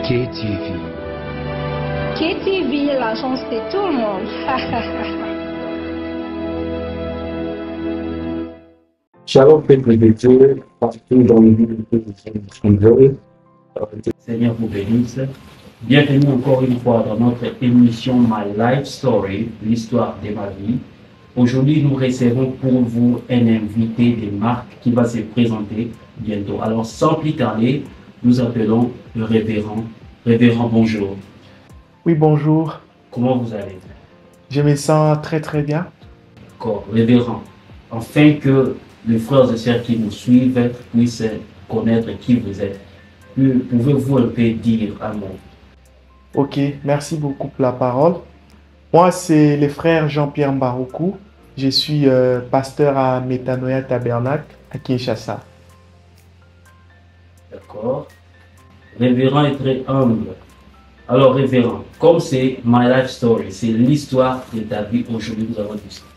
KTV. KTV, la chance de tout le monde. Shalom, peuple de Dieu, partout dans le monde que vous êtes. Seigneur vous bénisse. Bienvenue encore une fois dans notre émission My Life Story, l'histoire de ma vie. Aujourd'hui, nous recevons pour vous un invité de marque qui va se présenter bientôt. Alors, sans plus tarder, nous appelons le révérend. Révérend, bonjour. Oui, bonjour. Comment vous allez? Je me sens très très bien. D'accord, révérend. Afin que les frères et sœurs qui nous suivent puissent connaître qui vous êtes, pouvez-vous un peu dire un mot? Ok, merci beaucoup pour la parole. Moi, c'est le frère Jean-Pierre Mbaroukou. Je suis pasteur à Metanoia Tabernacle à Kinshasa. D'accord. Révérend est très humble. Alors, révérend, comme c'est My Life Story, c'est l'histoire de ta vie aujourd'hui, nous avons discuté.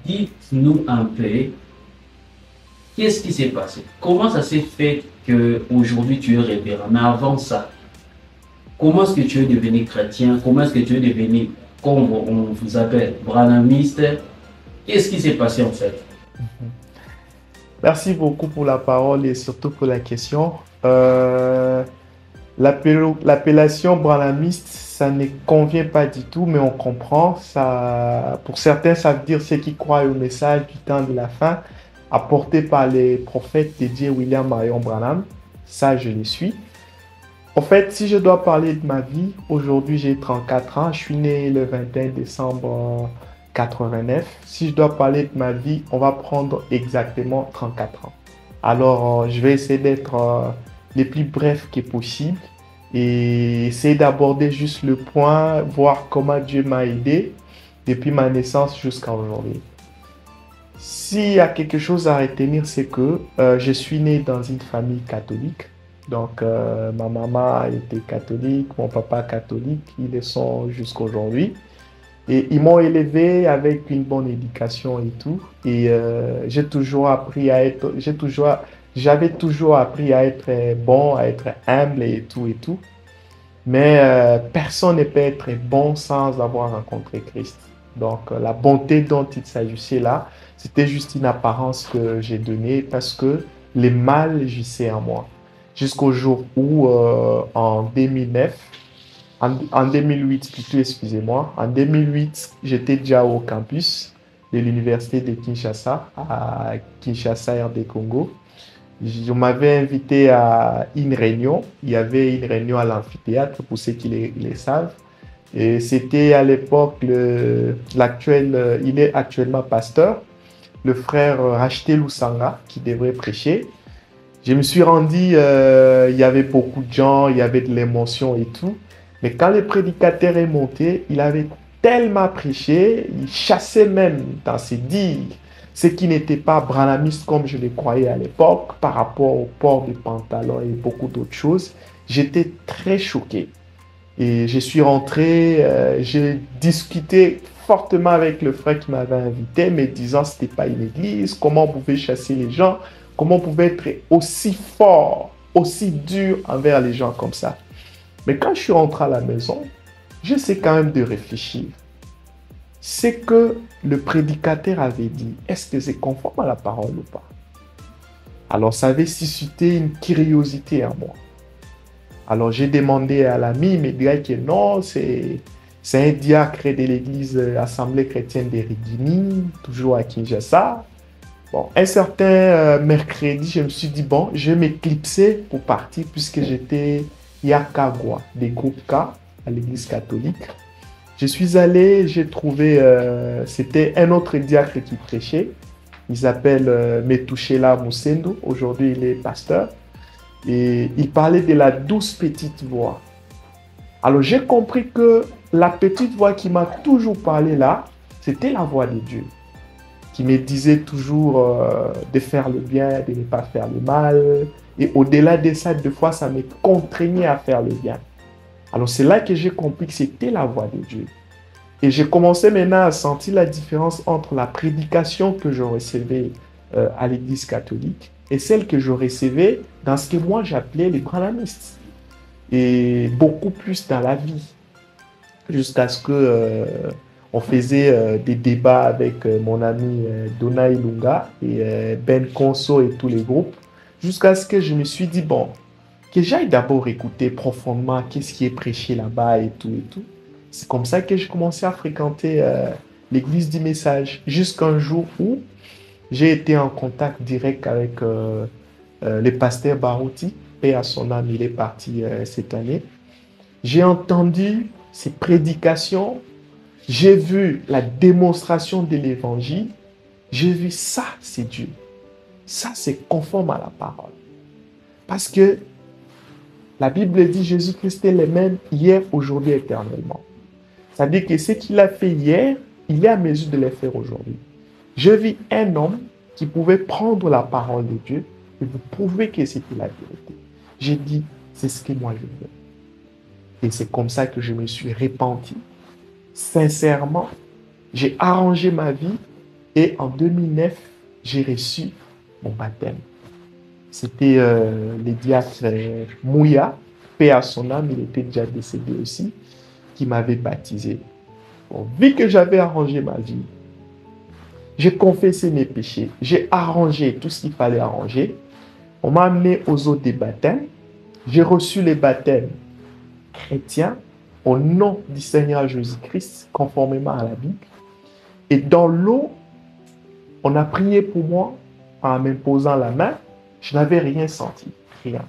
Dites-nous un peu, qu'est-ce qui s'est passé? Comment ça s'est fait qu'aujourd'hui tu es révérend? Mais avant ça, comment est-ce que tu es devenu chrétien? Comment est-ce que tu es devenu, comme on vous appelle, branhamiste? Qu'est-ce qui s'est passé en fait? Merci beaucoup pour la parole et surtout pour la question. L'appellation branhamiste, ça ne convient pas du tout, mais on comprend. Ça, pour certains, ça veut dire ceux qui croient au message du temps de la fin apporté par les prophètes dédiés William Marion Branham. Ça, je le suis. En fait, si je dois parler de ma vie, aujourd'hui j'ai 34 ans, je suis né le 21 décembre 89. Si je dois parler de ma vie, on va prendre exactement 34 ans. Alors, je vais essayer d'être le plus bref que possible et essayer d'aborder juste le point, voir comment Dieu m'a aidé depuis ma naissance jusqu'à aujourd'hui. S'il y a quelque chose à retenir, c'est que je suis né dans une famille catholique. Donc, ma maman était catholique, mon papa catholique, ils le sont jusqu'aujourd'hui. Et ils m'ont élevé avec une bonne éducation et tout. Et j'avais toujours appris à être bon, à être humble et tout et tout. Mais personne ne peut être bon sans avoir rencontré Christ. Donc, la bonté dont il s'agissait là, c'était juste une apparence que j'ai donnée parce que le mal gisait en moi. Jusqu'au jour où, en 2008 plutôt, excusez-moi, en 2008, j'étais déjà au campus de l'université de Kinshasa, à Kinshasa, RD Congo. Je m'avais invité à une réunion. Il y avait une réunion à l'amphithéâtre, pour ceux qui les savent. Et c'était à l'époque, il est actuellement pasteur, le frère Racheté Lusanga, qui devrait prêcher. Je me suis rendu, il y avait beaucoup de gens, il y avait de l'émotion et tout. Mais quand le prédicateur est monté, il avait tellement prêché, il chassait même dans ses dires ce qui n'était pas branhamiste comme je le croyais à l'époque par rapport au port des pantalons et beaucoup d'autres choses. J'étais très choqué. Et je suis rentré, j'ai discuté fortement avec le frère qui m'avait invité, me disant que ce n'était pas une église, comment on pouvait chasser les gens, comment on pouvait être aussi fort, aussi dur envers les gens comme ça. Mais quand je suis rentré à la maison, j'essaie quand même de réfléchir. Ce que le prédicateur avait dit, est-ce que c'est conforme à la parole ou pas? Alors ça avait suscité une curiosité en moi. Alors j'ai demandé à l'ami, il me dit que non, c'est un diacre de l'église Assemblée chrétienne de Rigini, toujours à Kinshasa. Bon, un certain mercredi, je me suis dit, bon, je vais m'éclipser pour partir puisque j'étais Yakagwa, des groupes K à l'église catholique. Je suis allé, j'ai trouvé, c'était un autre diacre qui prêchait. Il s'appelle Metouchela Moussendo. Aujourd'hui, il est pasteur. Et il parlait de la douce petite voix. Alors, j'ai compris que la petite voix qui m'a toujours parlé là, c'était la voix de Dieu, qui me disait toujours de faire le bien, de ne pas faire le mal. Et au-delà de ça, des fois, ça me contraignait à faire le bien. Alors, c'est là que j'ai compris que c'était la voix de Dieu. Et j'ai commencé maintenant à sentir la différence entre la prédication que je recevais à l'église catholique et celle que je recevais dans ce que moi j'appelais les branhamistes. et beaucoup plus dans la vie. Jusqu'à ce que on faisait des débats avec mon ami Dona Ilunga et Ben Conso et tous les groupes, jusqu'à ce que je me suis dit, bon, que j'aille d'abord écouter profondément qu'est-ce qui est prêché là-bas et tout et tout. C'est comme ça que j'ai commencé à fréquenter l'église du message, jusqu'à un jour où j'ai été en contact direct avec le pasteur Barouti, paix à son âme, il est parti cette année. J'ai entendu ses prédications, j'ai vu la démonstration de l'évangile, j'ai vu ça, c'est Dieu. Ça, c'est conforme à la parole. Parce que la Bible dit Jésus-Christ est le même hier, aujourd'hui, éternellement. Ça veut dire que ce qu'il a fait hier, il est à mesure de le faire aujourd'hui. Je vis un homme qui pouvait prendre la parole de Dieu et vous prouver que c'était la vérité. J'ai dit, c'est ce que moi je veux. Et c'est comme ça que je me suis repenti. Sincèrement, j'ai arrangé ma vie et en 2009, j'ai reçu mon baptême. C'était le diacre Mouya, paix à son âme, il était déjà décédé aussi, qui m'avait baptisé. Bon, vu que j'avais arrangé ma vie, j'ai confessé mes péchés, j'ai arrangé tout ce qu'il fallait arranger. On m'a amené aux eaux des baptêmes. J'ai reçu les baptêmes chrétiens au nom du Seigneur Jésus-Christ, conformément à la Bible. Et dans l'eau, on a prié pour moi en m'imposant la main. Je n'avais rien senti, rien.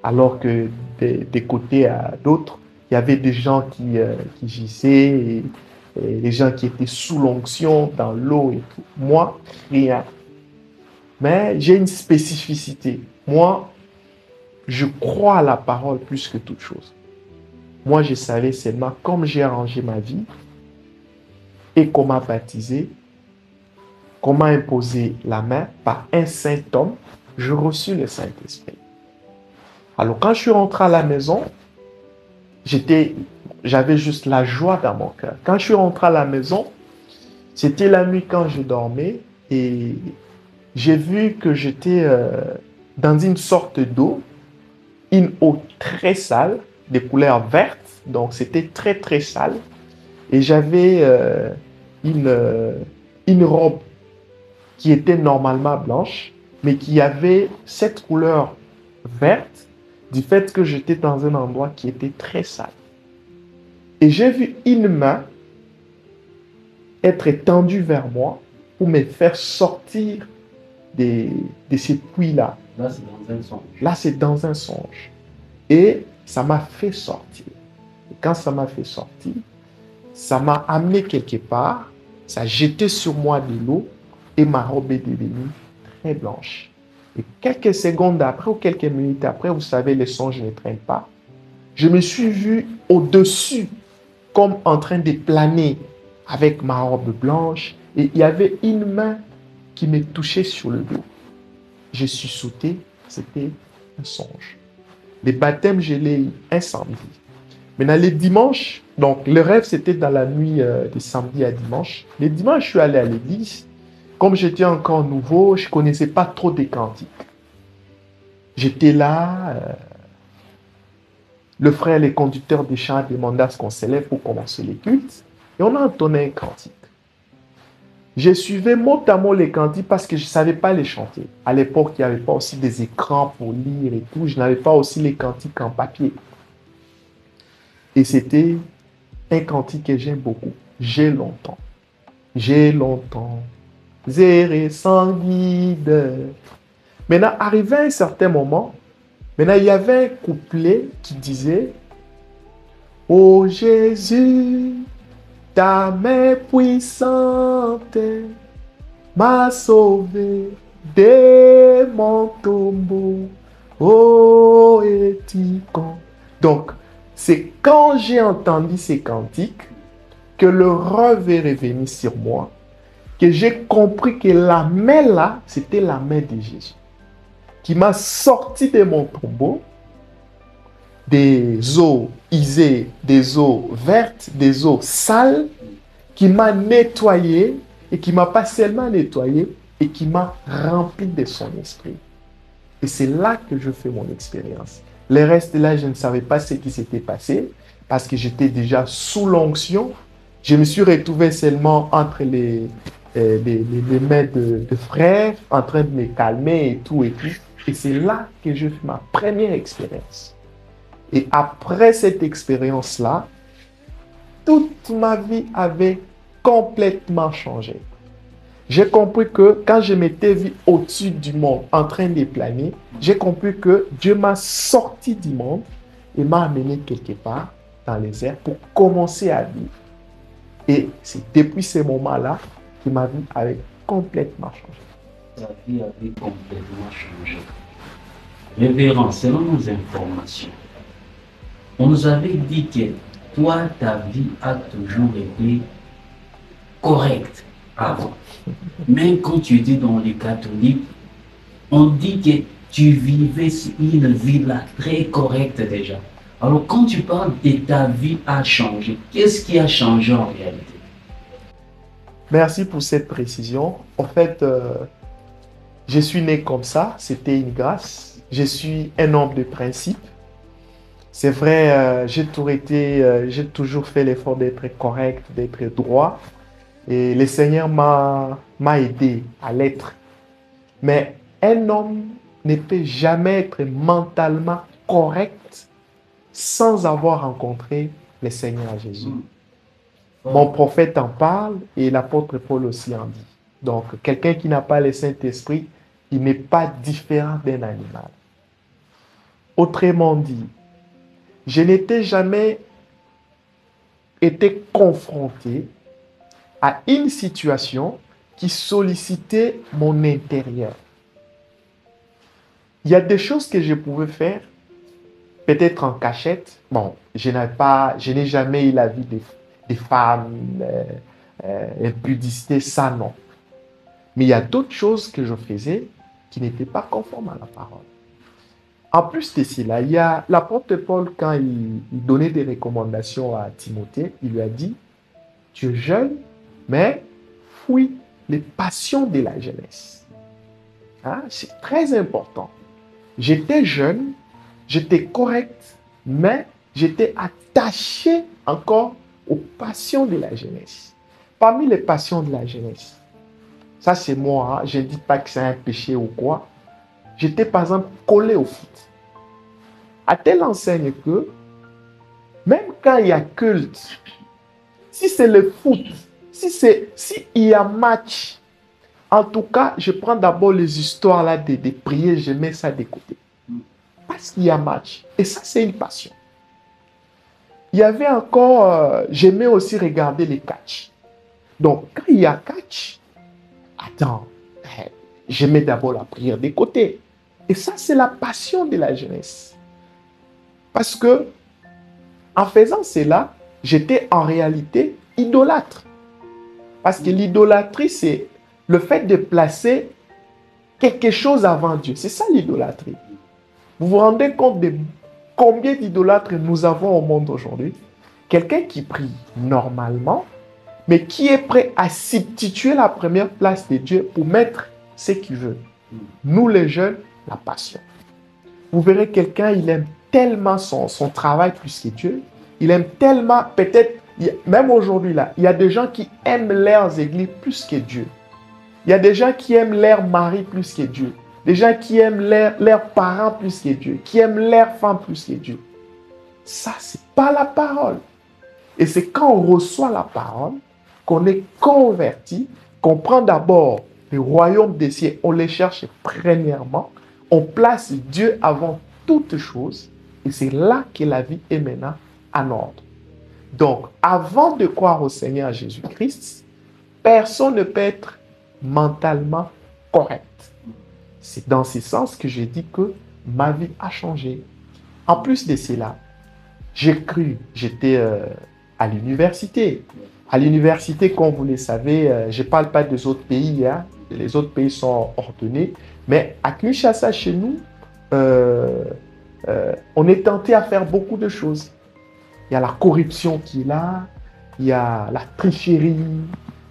Alors que des côtés à d'autres, il y avait des gens qui gisaient, et des gens qui étaient sous l'onction dans l'eau et tout. Moi, rien. Mais j'ai une spécificité. Moi, je crois à la parole plus que toute chose. Moi, je savais seulement, comme j'ai arrangé ma vie et qu'on m'a baptisé, qu'on m'a imposé la main par un saint homme, je reçus le Saint-Esprit. Alors, quand je suis rentré à la maison, j'avais juste la joie dans mon cœur. Quand je suis rentré à la maison, c'était la nuit quand je dormais et j'ai vu que j'étais dans une sorte d'eau, une eau très sale, de couleur verte, donc c'était très très sale. Et j'avais une robe qui était normalement blanche, mais qui avait cette couleur verte du fait que j'étais dans un endroit qui était très sale. Et j'ai vu une main être étendue vers moi pour me faire sortir de ces puits-là. Là, c'est dans un songe. Là, c'est dans un songe. Et ça m'a fait sortir. Et quand ça m'a fait sortir, ça m'a amené quelque part, ça a jeté sur moi de l'eau et ma robe est devenue très blanche. Et quelques secondes après ou quelques minutes après, vous savez, les songes ne traînent pas. Je me suis vu au-dessus, comme en train de planer avec ma robe blanche. Et il y avait une main qui me touchait sur le dos. Je suis sauté, c'était un songe. Les baptêmes, je l'ai eu un samedi. Maintenant, les dimanches, donc le rêve, c'était dans la nuit de samedi à dimanche. Les dimanches, je suis allé à l'église. Comme j'étais encore nouveau, je ne connaissais pas trop des cantiques. J'étais là, le frère, les conducteurs des chants demandaient à ce qu'on s'élève pour commencer les cultes. Et on a entonné un cantique. Je suivais mot à mot les cantiques parce que je ne savais pas les chanter. À l'époque, il n'y avait pas aussi des écrans pour lire et tout. Je n'avais pas aussi les cantiques en papier. Et c'était un cantique que j'aime beaucoup. J'ai longtemps. Zéré sans guide. Maintenant, arrivé à un certain moment, maintenant, il y avait un couplet qui disait « Ô Jésus, ta main puissante m'a sauvé de mon tombeau. Oh, éticon. » Donc, c'est quand j'ai entendu ces cantiques que le rêve est revenu sur moi, que j'ai compris que la main là, c'était la main de Jésus, qui m'a sorti de mon tombeau, des eaux isées, des eaux vertes, des eaux sales, qui m'a nettoyé et qui m'a pas seulement nettoyé, et qui m'a rempli de son esprit. Et c'est là que je fais mon expérience. Le reste là, je ne savais pas ce qui s'était passé parce que j'étais déjà sous l'onction. Je me suis retrouvé seulement entre les mains de frères, en train de me calmer et tout et tout. Et c'est là que je fais ma première expérience. Et après cette expérience-là, toute ma vie avait complètement changé. J'ai compris que quand je m'étais vu au-dessus du monde, en train de planer, j'ai compris que Dieu m'a sorti du monde et m'a amené quelque part dans les airs pour commencer à vivre. Et c'est depuis ce moment-là que ma vie avait complètement changé. Ta vie avait complètement changé. Révérend, selon nos informations, on nous avait dit que toi, ta vie a toujours été correcte avant. Même quand tu étais dans les catholiques, on dit que tu vivais une vie là très correcte déjà. Alors quand tu parles de ta vie a changé, qu'est-ce qui a changé en réalité? Merci pour cette précision. En fait, je suis né comme ça, c'était une grâce. Je suis un homme de principe. C'est vrai, j'ai toujours fait l'effort d'être correct, d'être droit. Et le Seigneur m'a aidé à l'être. Mais un homme ne peut jamais être mentalement correct sans avoir rencontré le Seigneur Jésus. Mon prophète en parle et l'apôtre Paul aussi en dit. Donc, quelqu'un qui n'a pas le Saint-Esprit, il n'est pas différent d'un animal. Autrement dit, je n'étais jamais été confronté à une situation qui sollicitait mon intérieur. Il y a des choses que je pouvais faire, peut-être en cachette. Bon, je n'ai jamais eu la vie des femmes, impudicité, ça non. Mais il y a d'autres choses que je faisais qui n'étaient pas conformes à la parole. En plus de cela, il y a l'apôtre Paul, quand il donnait des recommandations à Timothée, il lui a dit, tu es jeune, mais fuis les passions de la jeunesse. Hein? C'est très important. J'étais jeune, j'étais correct, mais j'étais attaché encore aux passions de la jeunesse. Parmi les passions de la jeunesse, ça c'est moi, hein, je ne dis pas que c'est un péché ou quoi, j'étais par exemple collé au foot. À telle enseigne que, même quand il y a culte, si c'est le foot, si il y a match, en tout cas, je prends d'abord les histoires là des prières, je mets ça de côté. Parce qu'il y a match. Et ça, c'est une passion. Il y avait encore, j'aimais aussi regarder les catchs. Donc, quand il y a catch, attends, je mets d'abord la prière de côté. Et ça, c'est la passion de la jeunesse. Parce que, en faisant cela, j'étais en réalité idolâtre. Parce que l'idolâtrie, c'est le fait de placer quelque chose avant Dieu. C'est ça l'idolâtrie. Vous vous rendez compte de combien d'idolâtres nous avons au monde aujourd'hui? Quelqu'un qui prie normalement, mais qui est prêt à substituer la première place de Dieu pour mettre ce qu'il veut. Nous les jeunes, la passion. Vous verrez quelqu'un, il aime tellement son travail plus que Dieu. Il aime tellement, peut-être, même aujourd'hui là, il y a des gens qui aiment leurs églises plus que Dieu. Il y a des gens qui aiment leur mari plus que Dieu. Des gens qui aiment leurs parents plus que Dieu. Qui aiment leurs femmes plus que Dieu. Ça, c'est pas la parole. Et c'est quand on reçoit la parole, qu'on est converti, qu'on prend d'abord le royaume des cieux, on les cherche premièrement, on place Dieu avant toute chose, et c'est là que la vie est maintenant en ordre. Donc, avant de croire au Seigneur Jésus-Christ, personne ne peut être mentalement correct. C'est dans ce sens que j'ai dit que ma vie a changé. En plus de cela, j'ai cru, j'étais à l'université. À l'université, comme vous le savez, je ne parle pas des autres pays, hein. Les autres pays sont ordonnés, mais à Kinshasa, chez nous, on est tenté à faire beaucoup de choses. Il y a la corruption qui est là, il y a la tricherie,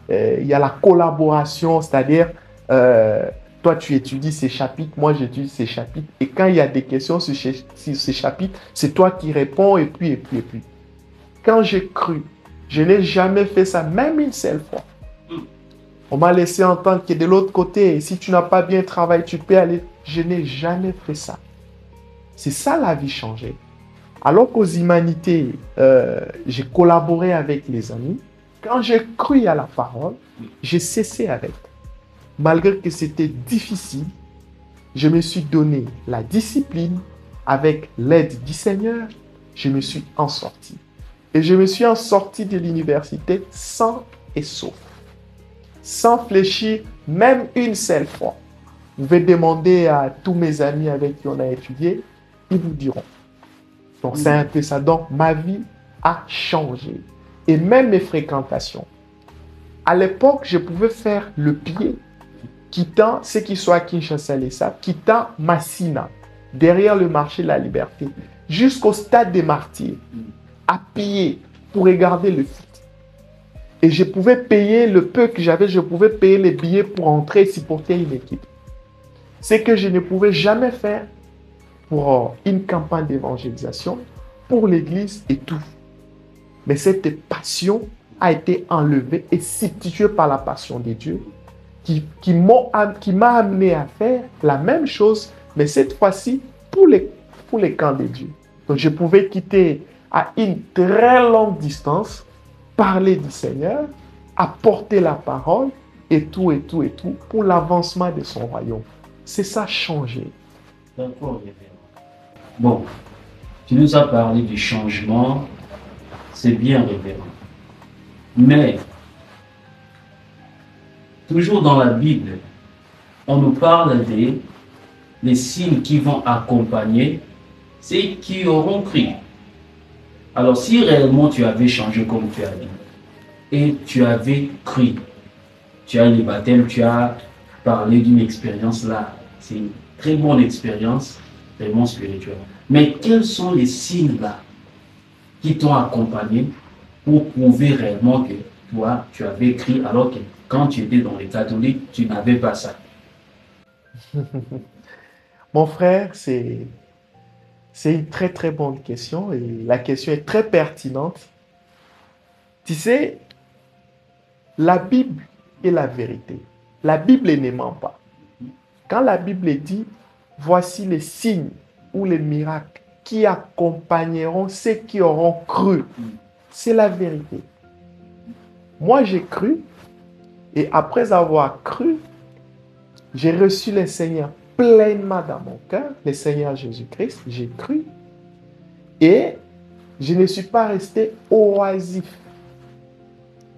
il y a la collaboration, c'est-à-dire Toi, tu étudies ces chapitres, moi, j'étudie ces chapitres. Et quand il y a des questions sur ces chapitres, c'est toi qui réponds, et puis. Quand j'ai cru, je n'ai jamais fait ça, même une seule fois. On m'a laissé entendre que de l'autre côté, si tu n'as pas bien travaillé, tu peux aller. Je n'ai jamais fait ça. C'est ça la vie changée. Alors qu'aux humanités, j'ai collaboré avec les amis. Quand j'ai cru à la parole, j'ai cessé avec. Malgré que c'était difficile, je me suis donné la discipline. Avec l'aide du Seigneur, je me suis en sorti. Et je me suis en sorti de l'université sain et sauf. Sans fléchir même une seule fois. Vous pouvez demander à tous mes amis avec qui on a étudié, ils vous diront. Donc c'est un peu ça. Donc ma vie a changé. Et même mes fréquentations. À l'époque, je pouvais faire le pied, quittant ce qui soit à Kinshasa, quittant Massina, derrière le marché de la liberté, jusqu'au stade des martyrs, à pied, pour regarder le foot. Et je pouvais payer le peu que j'avais, je pouvais payer les billets pour entrer et supporter une équipe. Ce que je ne pouvais jamais faire pour une campagne d'évangélisation, pour l'église et tout. Mais cette passion a été enlevée et substituée par la passion de Dieu qui m'a amené à faire la même chose, mais cette fois-ci pour les camps de Dieu. Donc je pouvais quitter à une très longue distance, parler du Seigneur, apporter la parole et tout pour l'avancement de son royaume. C'est ça changer. D'accord, révérend. Bon, tu nous as parlé du changement, c'est bien, révérend. Mais, toujours dans la Bible, on nous parle des signes qui vont accompagner ceux qui auront cru. Alors, si réellement tu avais changé comme tu as dit, et tu avais cru, tu as les baptêmes, tu as parlé d'une expérience là, c'est une très bonne expérience, vraiment spirituelle. Mais quels sont les signes là qui t'ont accompagné pour prouver réellement que toi, tu avais cru alors que quand tu étais dans les catholiques, tu n'avais pas ça? Mon frère, c'est une très très bonne question et la question est très pertinente. Tu sais, la Bible est la vérité. La Bible ne ment pas. Quand la Bible dit, voici les signes ou les miracles qui accompagneront ceux qui auront cru, c'est la vérité. Moi, j'ai cru et après avoir cru, j'ai reçu le Seigneur pleinement dans mon cœur, le Seigneur Jésus-Christ, j'ai cru et je ne suis pas resté oisif.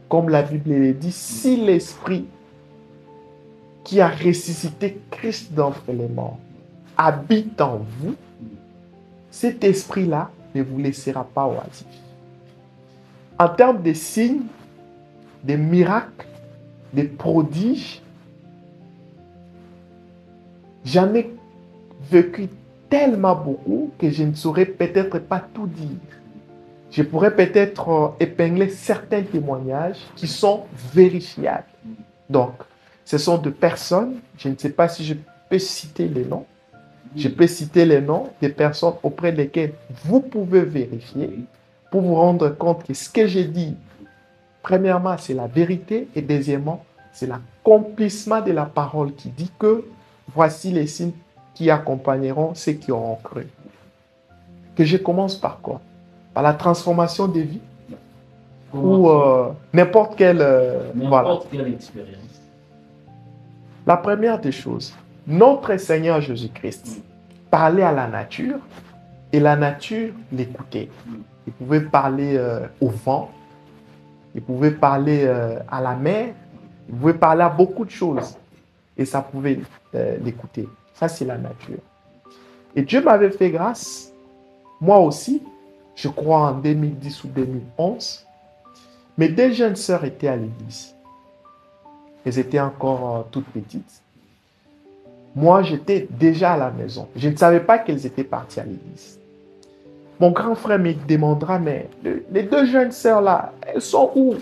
Comme la Bible le dit, si l'Esprit qui a ressuscité Christ d'entre les morts habite en vous, cet esprit-là ne vous laissera pas oisif. En termes de signes, des miracles, des prodiges, j'en ai vécu tellement beaucoup que je ne saurais peut-être pas tout dire. Je pourrais peut-être épingler certains témoignages qui sont vérifiables. Donc, ce sont de personnes, je ne sais pas si je peux citer les noms, je peux citer les noms des personnes auprès desquelles vous pouvez vérifier pour vous rendre compte que ce que j'ai dit, premièrement, c'est la vérité et deuxièmement, c'est l'accomplissement de la parole qui dit que voici les signes qui accompagneront ceux qui auront cru. Que je commence par quoi? Par la transformation des vies ou n'importe quelle, quelle expérience. La première des choses, notre Seigneur Jésus-Christ parlait à la nature et la nature l'écoutait. Il pouvait parler au vent, il pouvait parler à la mer, il pouvait parler à beaucoup de choses et ça pouvait l'écouter. Ça, c'est la nature. Et Dieu m'avait fait grâce, moi aussi, je crois en 2010 ou 2011, mes deux jeunes sœurs étaient à l'église. Elles étaient encore toutes petites. Moi, j'étais déjà à la maison. Je ne savais pas qu'elles étaient parties à l'église. Mon grand frère me demandera, mais les deux jeunes sœurs là, elles sont où?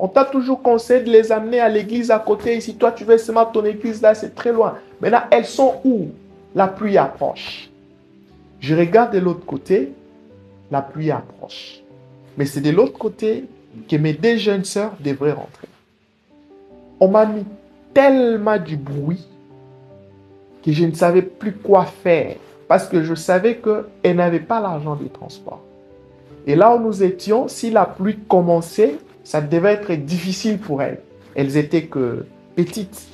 On t'a toujours conseillé de les amener à l'église à côté. Ici, toi, tu veux seulement ton église là, c'est très loin. Maintenant, elles sont où? La pluie approche. Je regarde de l'autre côté, la pluie approche. Mais c'est de l'autre côté que mes deux jeunes sœurs devraient rentrer. On m'a mis tellement du bruit que je ne savais plus quoi faire parce que je savais qu'elles n'avaient pas l'argent du transport. Et là où nous étions, si la pluie commençait, ça devait être difficile pour elles. Elles étaient que petites.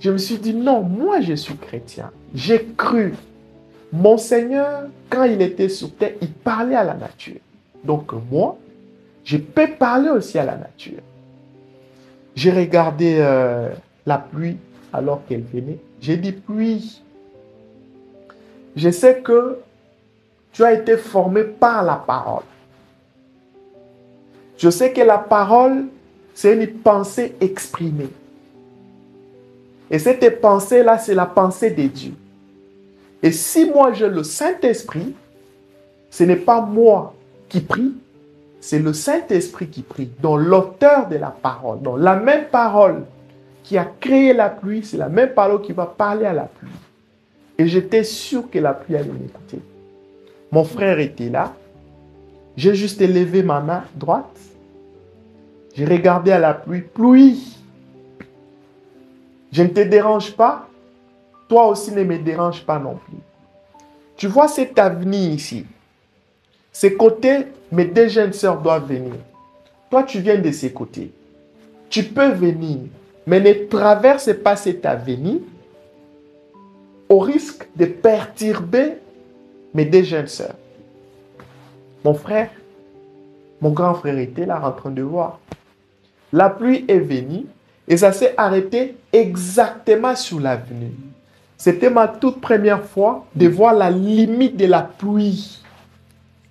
Je me suis dit, non, moi je suis chrétien. J'ai cru. Mon Seigneur, quand il était sur terre, il parlait à la nature. Donc moi, je peux parler aussi à la nature. J'ai regardé la pluie alors qu'elle venait. J'ai dit, pluie, je sais que tu as été formé par la parole. Je sais que la parole, c'est une pensée exprimée. Et cette pensée-là, c'est la pensée de Dieu. Et si moi j'ai le Saint-Esprit, ce n'est pas moi qui prie, c'est le Saint-Esprit qui prie, dont l'auteur de la parole, dont la même parole qui a créé la pluie, c'est la même parole qui va parler à la pluie. Et j'étais sûr que la pluie allait m'écouter. Mon frère était là. J'ai juste élevé ma main droite. J'ai regardé à la pluie. Pluie, je ne te dérange pas. Toi aussi ne me dérange pas non plus. Tu vois cet avenir ici. Ces côtés, mes deux jeunes sœurs doivent venir. Toi, tu viens de ces côtés. Tu peux venir, mais ne traverse pas cet avenir au risque de perturber mes deux jeunes sœurs. Mon frère, mon grand frère était là en train de voir. La pluie est venue et ça s'est arrêté exactement sur l'avenue. C'était ma toute première fois de voir la limite de la pluie.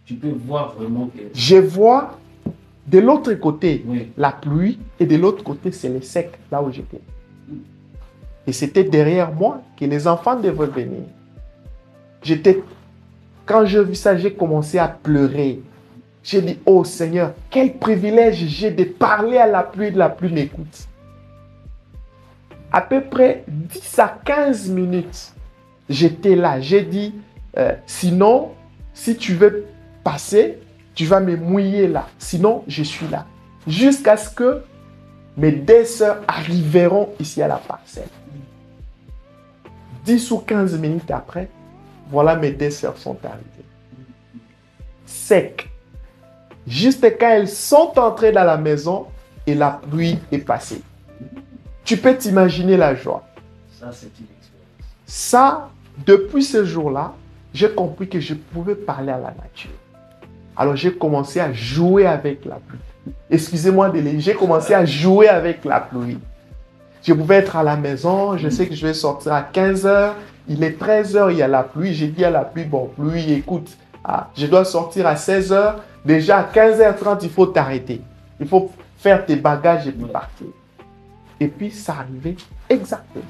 Tu peux voir vraiment que... Je vois de l'autre côté Oui. la pluie et de l'autre côté c'est le sec, là où j'étais. Et c'était derrière moi que les enfants devaient venir. Quand j'ai vu ça, j'ai commencé à pleurer. J'ai dit, oh Seigneur, quel privilège j'ai de parler à la pluie et de la pluie m'écoute. À peu près 10 à 15 minutes, j'étais là. J'ai dit, sinon, si tu veux passer, tu vas me mouiller là. Sinon, je suis là. Jusqu'à ce que mes deux sœurs arriveront ici à la parcelle. 10 ou 15 minutes après, voilà mes deux sœurs sont arrivées. Sec. Juste quand elles sont entrées dans la maison et la pluie est passée. Tu peux t'imaginer la joie. Ça, c'est une expérience. Ça, depuis ce jour-là, j'ai compris que je pouvais parler à la nature. Alors j'ai commencé à jouer avec la pluie. Excusez-moi de les... J'ai commencé à jouer avec la pluie. Je pouvais être à la maison, je sais que je vais sortir à 15h, il est 13h, il y a la pluie. J'ai dit à la pluie, bon, pluie, écoute, je dois sortir à 16h. Déjà à 15h30, il faut t'arrêter. Il faut faire tes bagages et puis partir. Et puis ça arrivait exactement.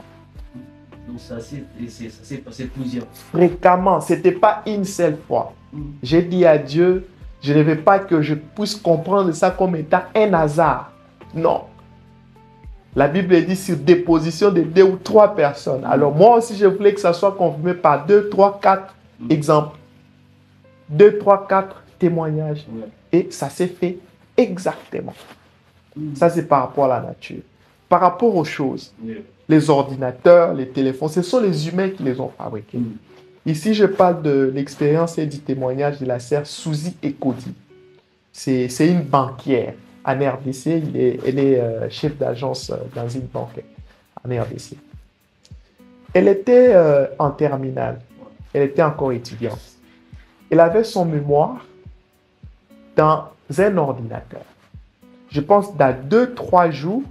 Donc ça s'est passé plusieurs fois. Fréquemment, ce n'était pas une seule fois. J'ai dit à Dieu, je ne veux pas que je puisse comprendre ça comme étant un hasard. Non. La Bible dit sur déposition de 2 ou 3 personnes. Alors moi aussi, je voulais que ça soit confirmé par 2, 3, 4 exemples. 2, 3, 4 témoignages. Ouais. Et ça s'est fait exactement. Ça, c'est par rapport à la nature. Par rapport aux choses, les ordinateurs, les téléphones, ce sont les humains qui les ont fabriqués. Ici, je parle de l'expérience et du témoignage de la sœur Suzy Ekodi. C'est une banquière en RDC. Elle est chef d'agence dans une banque en RDC. Elle était en terminale. Elle était encore étudiante. Elle avait son mémoire dans un ordinateur. Je pense dans 2-3 jours,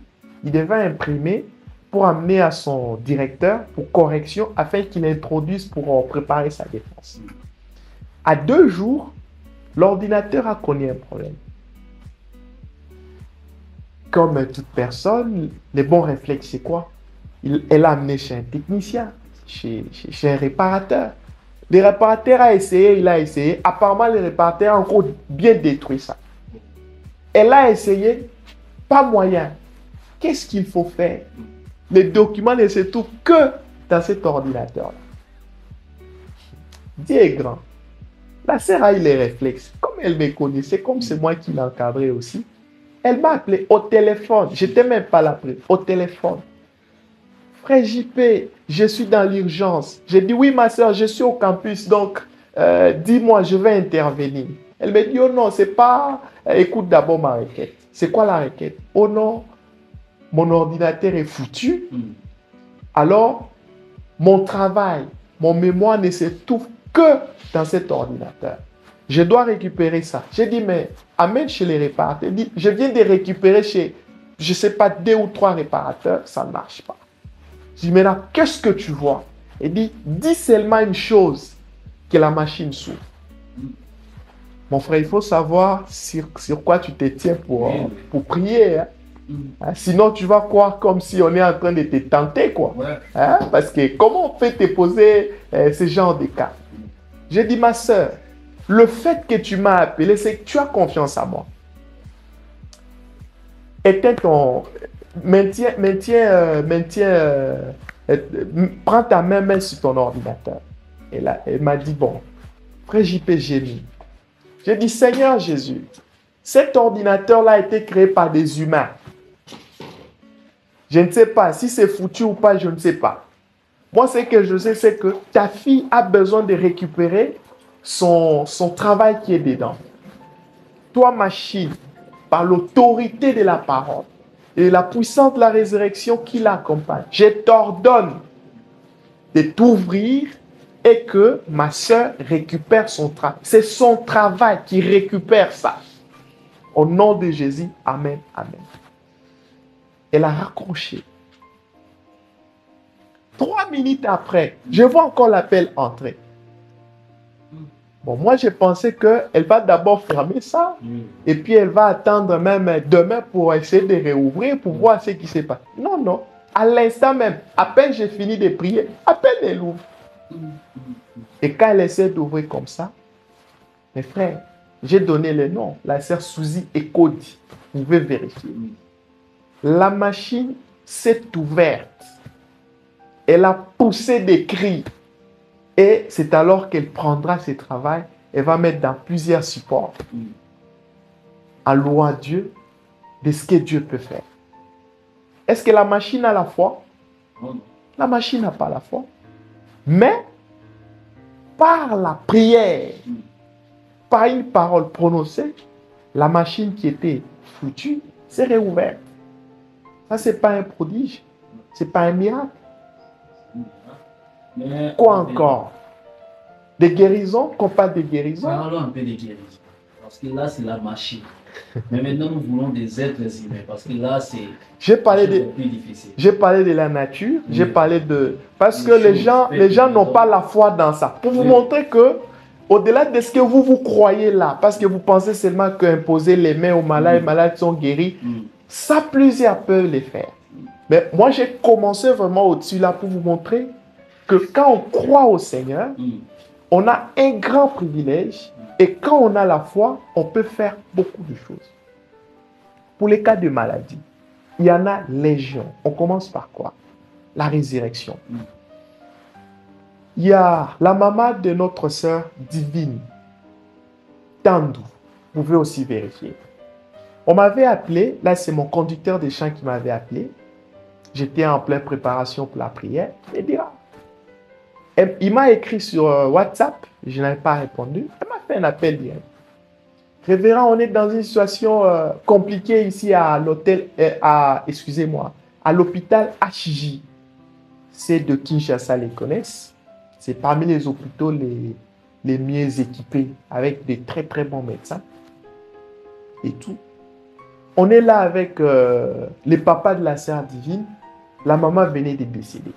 il devait imprimer pour amener à son directeur pour correction afin qu'il introduise pour préparer sa défense. À 2 jours, l'ordinateur a connu un problème. Comme toute personne, les bons réflexes, c'est quoi? Elle a amené chez un technicien, chez un réparateur. Le réparateur a essayé, il a essayé. Apparemment, le réparateur a encore bien détruit ça. Elle a essayé, pas moyen. Qu'est-ce qu'il faut faire? Les documents ne se trouvent que dans cet ordinateur-là. Dieu est grand. La sœur a eu les réflexes. Comme elle me connaissait, comme c'est moi qui l'encadrais aussi, elle m'a appelé au téléphone. Je n'étais même pas là, au téléphone. Frère JP, je suis dans l'urgence. J'ai dit, oui, ma soeur, je suis au campus, donc dis-moi, je vais intervenir. Elle me dit, oh non, c'est pas... écoute d'abord ma requête. C'est quoi la requête? Oh non, mon ordinateur est foutu. Alors, mon travail, mon mémoire ne se trouve que dans cet ordinateur. Je dois récupérer ça. J'ai dit, mais amène chez les réparateurs. Il dit, je viens de récupérer chez, je ne sais pas, 2 ou 3 réparateurs. Ça ne marche pas. Je dis, maintenant, qu'est-ce que tu vois? Il dit, dis seulement une chose, que la machine s'ouvre. Mon frère, il faut savoir sur quoi tu te tiens pour prier. Hein? Sinon, tu vas croire comme si on est en train de te tenter, quoi. Hein? Parce que comment on peut te poser ce genre de cas? J'ai dit, ma soeur, le fait que tu m'as appelé, c'est que tu as confiance en moi. Éteins ton... prends ta main sur ton ordinateur. Et là, elle m'a dit, bon, frère JP, j'ai mis. J'ai dit, Seigneur Jésus, cet ordinateur-là a été créé par des humains. Je ne sais pas si c'est foutu ou pas, je ne sais pas. Moi, ce que je sais, c'est que ta fille a besoin de récupérer son travail qui est dedans. Toi, machine, par l'autorité de la parole et la puissance de la résurrection qui l'accompagne, je t'ordonne de t'ouvrir et que ma soeur récupère son travail. C'est son travail qui récupère ça. Au nom de Jésus, amen, amen. Elle a raccroché. 3 minutes après, je vois encore l'appel entrer. Bon, moi, je pensais qu'elle va d'abord fermer ça et puis elle va attendre même demain pour essayer de réouvrir pour voir ce qui s'est passé. Non, non. À l'instant même, à peine j'ai fini de prier, à peine elle ouvre. Et quand elle essaie d'ouvrir comme ça, mes frères, j'ai donné le nom, la sœur Suzy et Cody. Vous pouvez vérifier. La machine s'est ouverte. Elle a poussé des cris. Et c'est alors qu'elle prendra ce travail. Elle va mettre dans plusieurs supports. En louant Dieu de ce que Dieu peut faire. Est-ce que la machine a la foi? La machine n'a pas la foi. Mais, par la prière, par une parole prononcée, la machine qui était foutue s'est réouverte. Ça, ce n'est pas un prodige. Ce n'est pas un miracle. Mais Quoi encore? Des guérisons? Qu'on parle de guérisons? parlons un peu de guérison. Parce que là, c'est la machine. Mais maintenant, nous voulons des êtres humains. Parce que là, c'est J'ai parlé plus difficile. J'ai parlé de la nature, j'ai parlé de... Parce Les que les choses gens n'ont pas la foi dans ça. Pour vous montrer que, au-delà de ce que vous croyez là, parce que vous pensez seulement qu'imposer les mains aux malades, les malades sont guéris, ça, plusieurs peuvent les faire. Mais moi, j'ai commencé vraiment au-dessus là pour vous montrer que quand on croit au Seigneur, on a un grand privilège et quand on a la foi, on peut faire beaucoup de choses. Pour les cas de maladie, il y en a légion. On commence par quoi? La résurrection. Il y a la maman de notre sœur divine, Tandou. Vous pouvez aussi vérifier. On m'avait appelé, là c'est mon conducteur des chants qui m'avait appelé. J'étais en pleine préparation pour la prière. Il m'a écrit sur WhatsApp, je n'avais pas répondu. Il m'a fait un appel direct. Révérend, on est dans une situation compliquée ici à l'hôtel, excusez-moi, à l'hôpital HJ. C'est de Kinshasa, les connaissent. C'est parmi les hôpitaux les mieux équipés, avec des très très bons médecins. Et tout. On est là avec les papas de la sœur divine. La maman venait de décéder.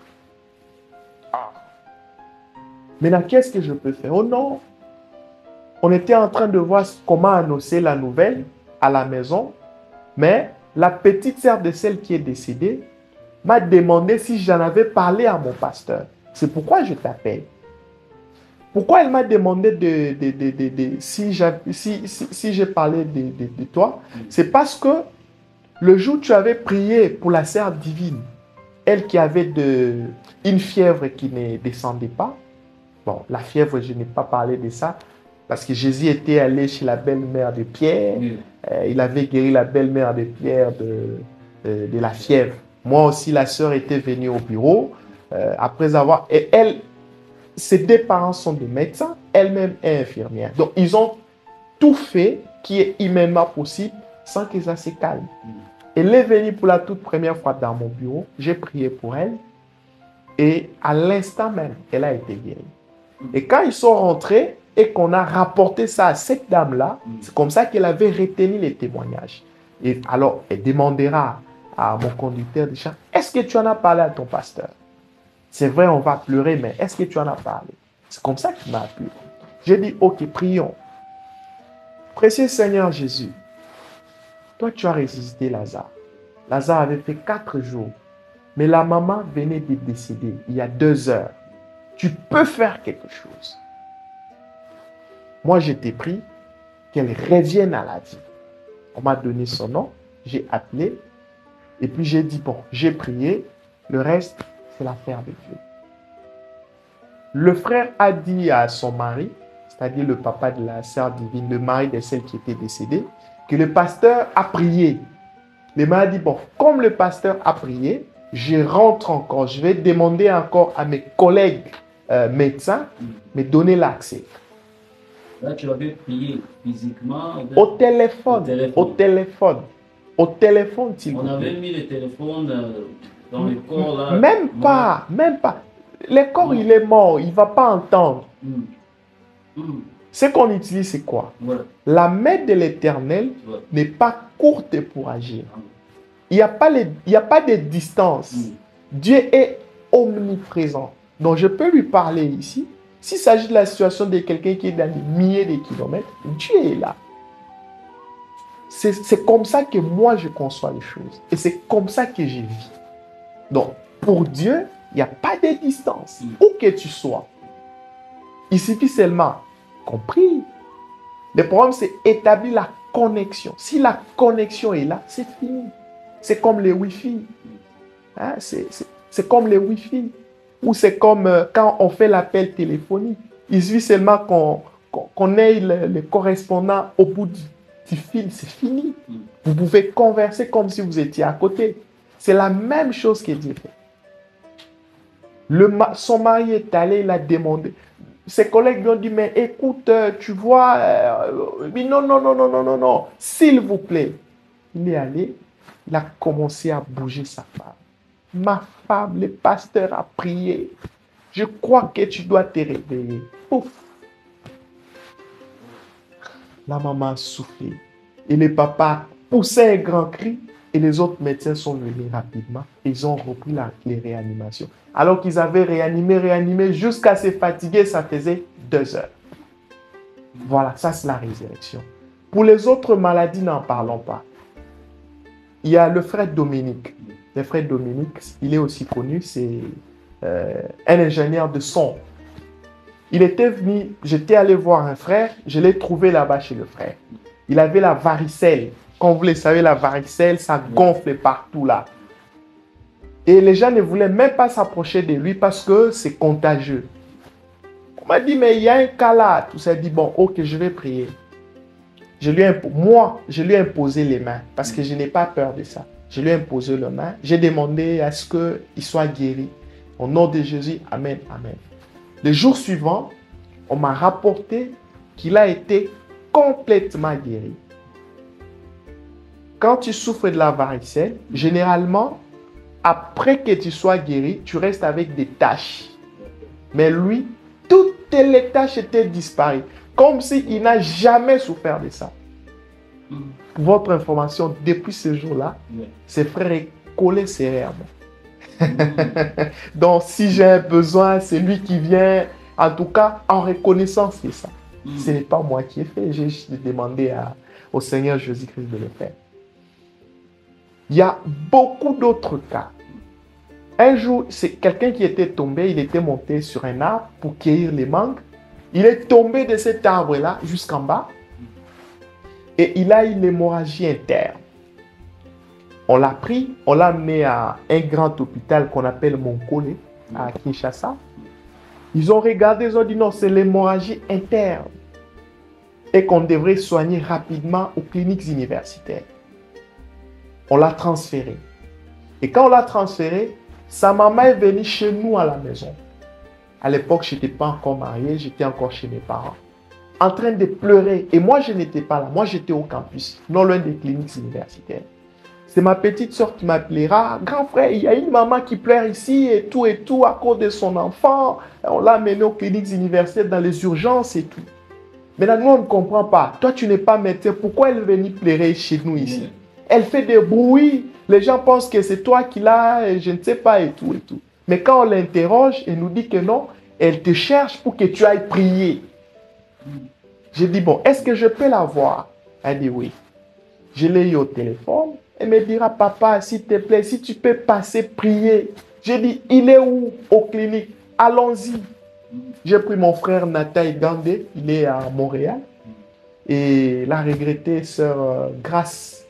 Maintenant, qu'est-ce que je peux faire? Oh non! On était en train de voir comment annoncer la nouvelle à la maison, mais la petite sœur de celle qui est décédée m'a demandé si j'en avais parlé à mon pasteur. C'est pourquoi je t'appelle. Pourquoi elle m'a demandé si j'ai parlé de toi? C'est parce que Le jour où tu avais prié pour la sœur divine, elle qui avait une fièvre qui ne descendait pas. Bon, la fièvre, je n'ai pas parlé de ça, parce que Jésus était allé chez la belle-mère de Pierre. Il avait guéri la belle-mère de Pierre de la fièvre. Moi aussi, la sœur était venue au bureau, après avoir... Et elle, ses deux parents sont des médecins, elle-même est infirmière. Donc, ils ont tout fait qui est humainement possible sans que ça se calme. Elle est venue pour la toute première fois dans mon bureau. J'ai prié pour elle. Et à l'instant même, elle a été guérie. Et quand ils sont rentrés et qu'on a rapporté ça à cette dame-là, c'est comme ça qu'elle avait retenu les témoignages. Et alors, elle demandera à mon conducteur de chant, est-ce que tu en as parlé à ton pasteur? C'est vrai, on va pleurer, mais est-ce que tu en as parlé? C'est comme ça qu'il m'a appelé. J'ai dit, ok, prions. Précieux Seigneur Jésus, toi, tu as ressuscité Lazare. Lazare avait fait 4 jours. Mais la maman venait de décéder il y a 2 heures. Tu peux faire quelque chose. Moi, je t'ai pris qu'elle revienne à la vie. On m'a donné son nom. J'ai appelé. Et puis, j'ai dit, bon, j'ai prié. Le reste, c'est l'affaire de Dieu. Le frère a dit à son mari, c'est-à-dire le papa de la sœur divine, le mari de celle qui était décédée, que le pasteur a prié. Le mari a dit, bon, comme le pasteur a prié, je rentre encore, je vais demander encore à mes collègues médecins de me donner l'accès. Là, tu avais prié physiquement. Au téléphone, s'il vous plaît. On avait mis le téléphone dans le corps là. Même pas. Le corps, il est mort, il ne va pas entendre. Ce qu'on utilise, c'est quoi? La main de l'Éternel n'est pas courte pour agir. Il n'y a pas de distance. Dieu est omniprésent. Donc, je peux lui parler ici. S'il s'agit de la situation de quelqu'un qui est dans des milliers de kilomètres, Dieu est là. C'est comme ça que moi, je conçois les choses. Et c'est comme ça que je vis. Donc, pour Dieu, il n'y a pas de distance. Où que tu sois. Il suffit seulement qu'on prie. Le problème, c'est établir la connexion. Si la connexion est là, c'est fini. C'est comme les Wi-Fi. Hein? C'est comme les Wi-Fi. Ou c'est comme quand on fait l'appel téléphonique. Il suffit seulement qu'on ait le correspondant au bout du fil. C'est fini. Vous pouvez converser comme si vous étiez à côté. C'est la même chose que Dieu fait. Son mari est allé, il a demandé. Ses collègues lui ont dit, mais écoute, tu vois, non, s'il vous plaît. Il est allé, il a commencé à bouger sa femme. Ma femme, le pasteur a prié. Je crois que tu dois te réveiller. Ouf. La maman a soufflé. Et le papa poussait un grand cri. Et les autres médecins sont venus rapidement. Ils ont repris les réanimations. Alors qu'ils avaient réanimé jusqu'à se fatiguer, ça faisait 2 heures. Voilà, ça c'est la résurrection. Pour les autres maladies, n'en parlons pas. Il y a le frère Dominique. Le frère Dominique, il est aussi connu, c'est un ingénieur de son. Il était venu, j'étais allé voir un frère, je l'ai trouvé là-bas chez le frère. Il avait la varicelle. Comme vous le savez, la varicelle, ça gonfle partout là. Et les gens ne voulaient même pas s'approcher de lui parce que c'est contagieux. On m'a dit, mais il y a un cas là. Tout ça dit, bon, ok, je vais prier. Je lui ai imposé les mains parce que je n'ai pas peur de ça. Je lui ai imposé les mains. J'ai demandé à ce qu'il soit guéri. Au nom de Jésus, amen, amen. Le jour suivant, on m'a rapporté qu'il a été complètement guéri. Quand tu souffres de la varicelle, généralement, après que tu sois guéri, tu restes avec des taches. Mais lui, toutes les taches étaient disparues. Comme s'il n'a jamais souffert de ça. Pour votre information, depuis ce jour-là, ses frères est collé sévèrement. Donc, si j'ai un besoin, c'est lui qui vient. En tout cas, en reconnaissance, c'est ça. Ce n'est pas moi qui ai fait. J'ai juste demandé au Seigneur Jésus-Christ de le faire. Il y a beaucoup d'autres cas. Un jour, c'est quelqu'un qui était tombé, il était monté sur un arbre pour cueillir les mangues. Il est tombé de cet arbre-là jusqu'en bas et il a eu une hémorragie interne. On l'a pris, on l'a amené à un grand hôpital qu'on appelle Monkole, à Kinshasa. Ils ont regardé, ils ont dit non, c'est l'hémorragie interne et qu'on devrait soigner rapidement aux cliniques universitaires. On l'a transféré. Et quand on l'a transféré, sa maman est venue chez nous à la maison. À l'époque, je n'étais pas encore marié, j'étais encore chez mes parents, en train de pleurer. Et moi, je n'étais pas là. Moi, j'étais au campus, non loin des cliniques universitaires. C'est ma petite soeur qui m'appellera. Grand frère, il y a une maman qui pleure ici et tout, à cause de son enfant. On l'a amenée aux cliniques universitaires dans les urgences et tout. Maintenant, nous, on ne comprend pas. Toi, tu n'es pas médecin. Pourquoi elle est venue pleurer chez nous ici? Elle fait des bruits. Les gens pensent que c'est toi qui l'as, je ne sais pas, et tout, et tout. Mais quand on l'interroge, elle nous dit que non, elle te cherche pour que tu ailles prier. J'ai dit, bon, est-ce que je peux la voir? Elle dit oui. Je l'ai eu au téléphone. Elle me dira, papa, s'il te plaît, si tu peux passer prier. J'ai dit, il est où? Aux cliniques. Allons-y. J'ai pris mon frère Nathalie Gandé, il est à Montréal. Et la regrettée sœur Grace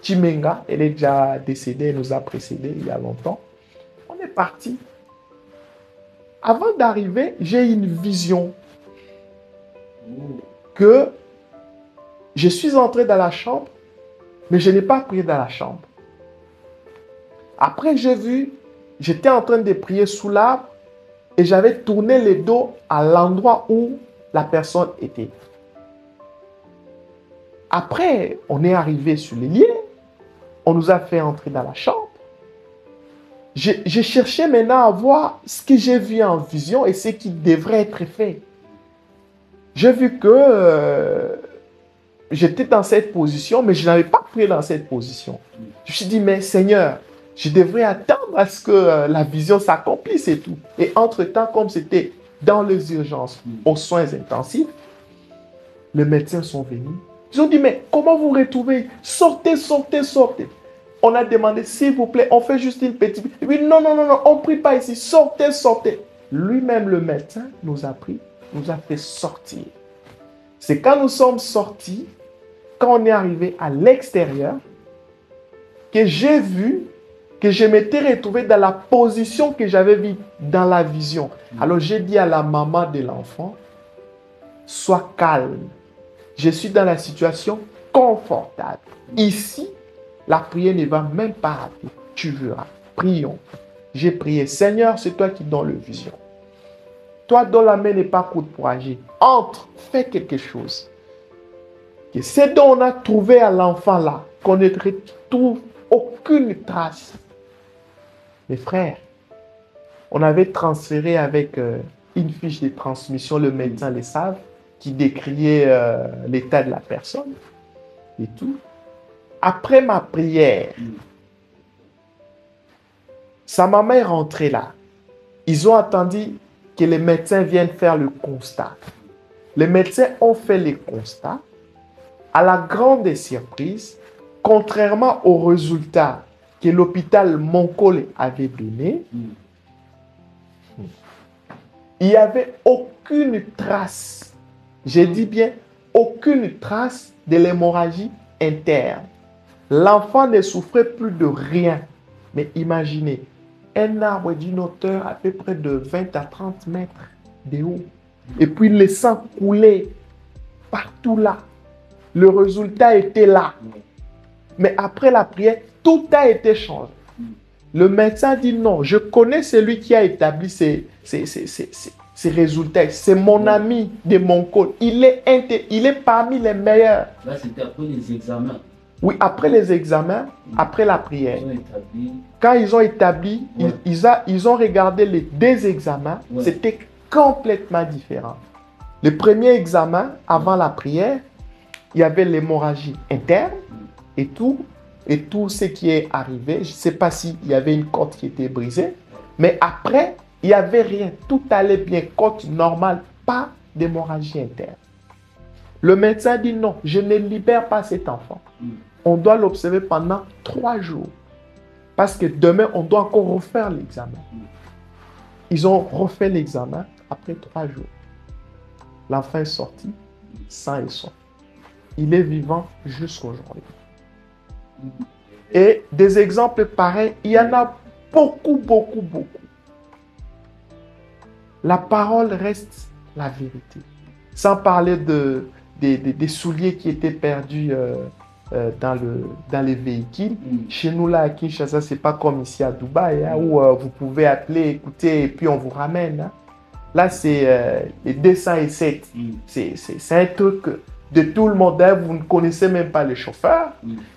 Chimenga, elle est déjà décédée, elle nous a précédés il y a longtemps. On est parti. Avant d'arriver, j'ai une vision que je suis entré dans la chambre, mais je n'ai pas prié dans la chambre. Après, j'ai vu, j'étais en train de prier sous l'arbre et j'avais tourné le dos à l'endroit où la personne était. Après, on est arrivé sur les lieux, on nous a fait entrer dans la chambre. Je cherchais maintenant à voir ce que j'ai vu en vision et ce qui devrait être fait. J'ai vu que j'étais dans cette position, mais je n'avais pas prié dans cette position. Je me suis dit, mais Seigneur, je devrais attendre à ce que la vision s'accomplisse et tout. Et entre-temps, comme c'était dans les urgences, aux soins intensifs, les médecins sont venus. Ils ont dit, mais comment vous retrouvez? Sortez, sortez, sortez. On a demandé, s'il vous plaît, on fait juste une petite... Oui, non, non, non, non, on ne prie pas ici. Sortez, sortez. Lui-même, le médecin, nous a pris, nous a fait sortir. C'est quand nous sommes sortis, quand on est arrivé à l'extérieur, que j'ai vu que je m'étais retrouvé dans la position que j'avais vue dans la vision. Alors j'ai dit à la maman de l'enfant, sois calme. Je suis dans la situation confortable. Ici, la prière ne va même pas rater. Tu verras. Prions. J'ai prié. Seigneur, c'est toi qui donnes le vision. Toi dont la main n'est pas courte pour agir. Entre, fais quelque chose. Que ce dont on a trouvé à l'enfant là, qu'on ne retrouve aucune trace. Mes frères, on avait transféré avec une fiche de transmission, le médecin le savent, qui décriait l'état de la personne et tout. Après ma prière, sa maman est rentrée là. Ils ont attendu que les médecins viennent faire le constat. Les médecins ont fait le constat. À la grande surprise, contrairement aux résultats que l'hôpital Monkole avait donné, il n'y avait aucune trace, j'ai dit bien, aucune trace de l'hémorragie interne. L'enfant ne souffrait plus de rien. Mais imaginez, un arbre d'une hauteur à peu près de 20 à 30 mètres de haut. Et puis le sang coulait partout là. Le résultat était là. Mais après la prière, tout a été changé. Le médecin dit non, je connais celui qui a établi ces résultats. C'est mon ami de Monkole. Il est parmi les meilleurs. Là, c'était après les examens. Oui, après les examens, après la prière. Quand ils ont établi, ils ont regardé les deux examens, c'était complètement différent. Le premier examen, avant la prière, il y avait l'hémorragie interne et tout ce qui est arrivé. Je ne sais pas s'il y avait une côte qui était brisée, mais après, il n'y avait rien. Tout allait bien, côte normale, pas d'hémorragie interne. Le médecin dit non, je ne libère pas cet enfant. On doit l'observer pendant 3 jours. Parce que demain, on doit encore refaire l'examen. Ils ont refait l'examen après 3 jours. L'enfant est sorti, sain et sauf. Il est vivant jusqu'aujourd'hui. Et des exemples pareils, il y en a beaucoup, beaucoup, beaucoup. La parole reste la vérité. Sans parler des souliers qui étaient perdus dans les véhicules. Chez nous, là, à Kinshasa, ce n'est pas comme ici à Dubaï, hein, où vous pouvez appeler, écouter, et puis on vous ramène. Hein. Là, c'est les 207. C'est un truc de tout le monde. Hein. Vous ne connaissez même pas les chauffeurs.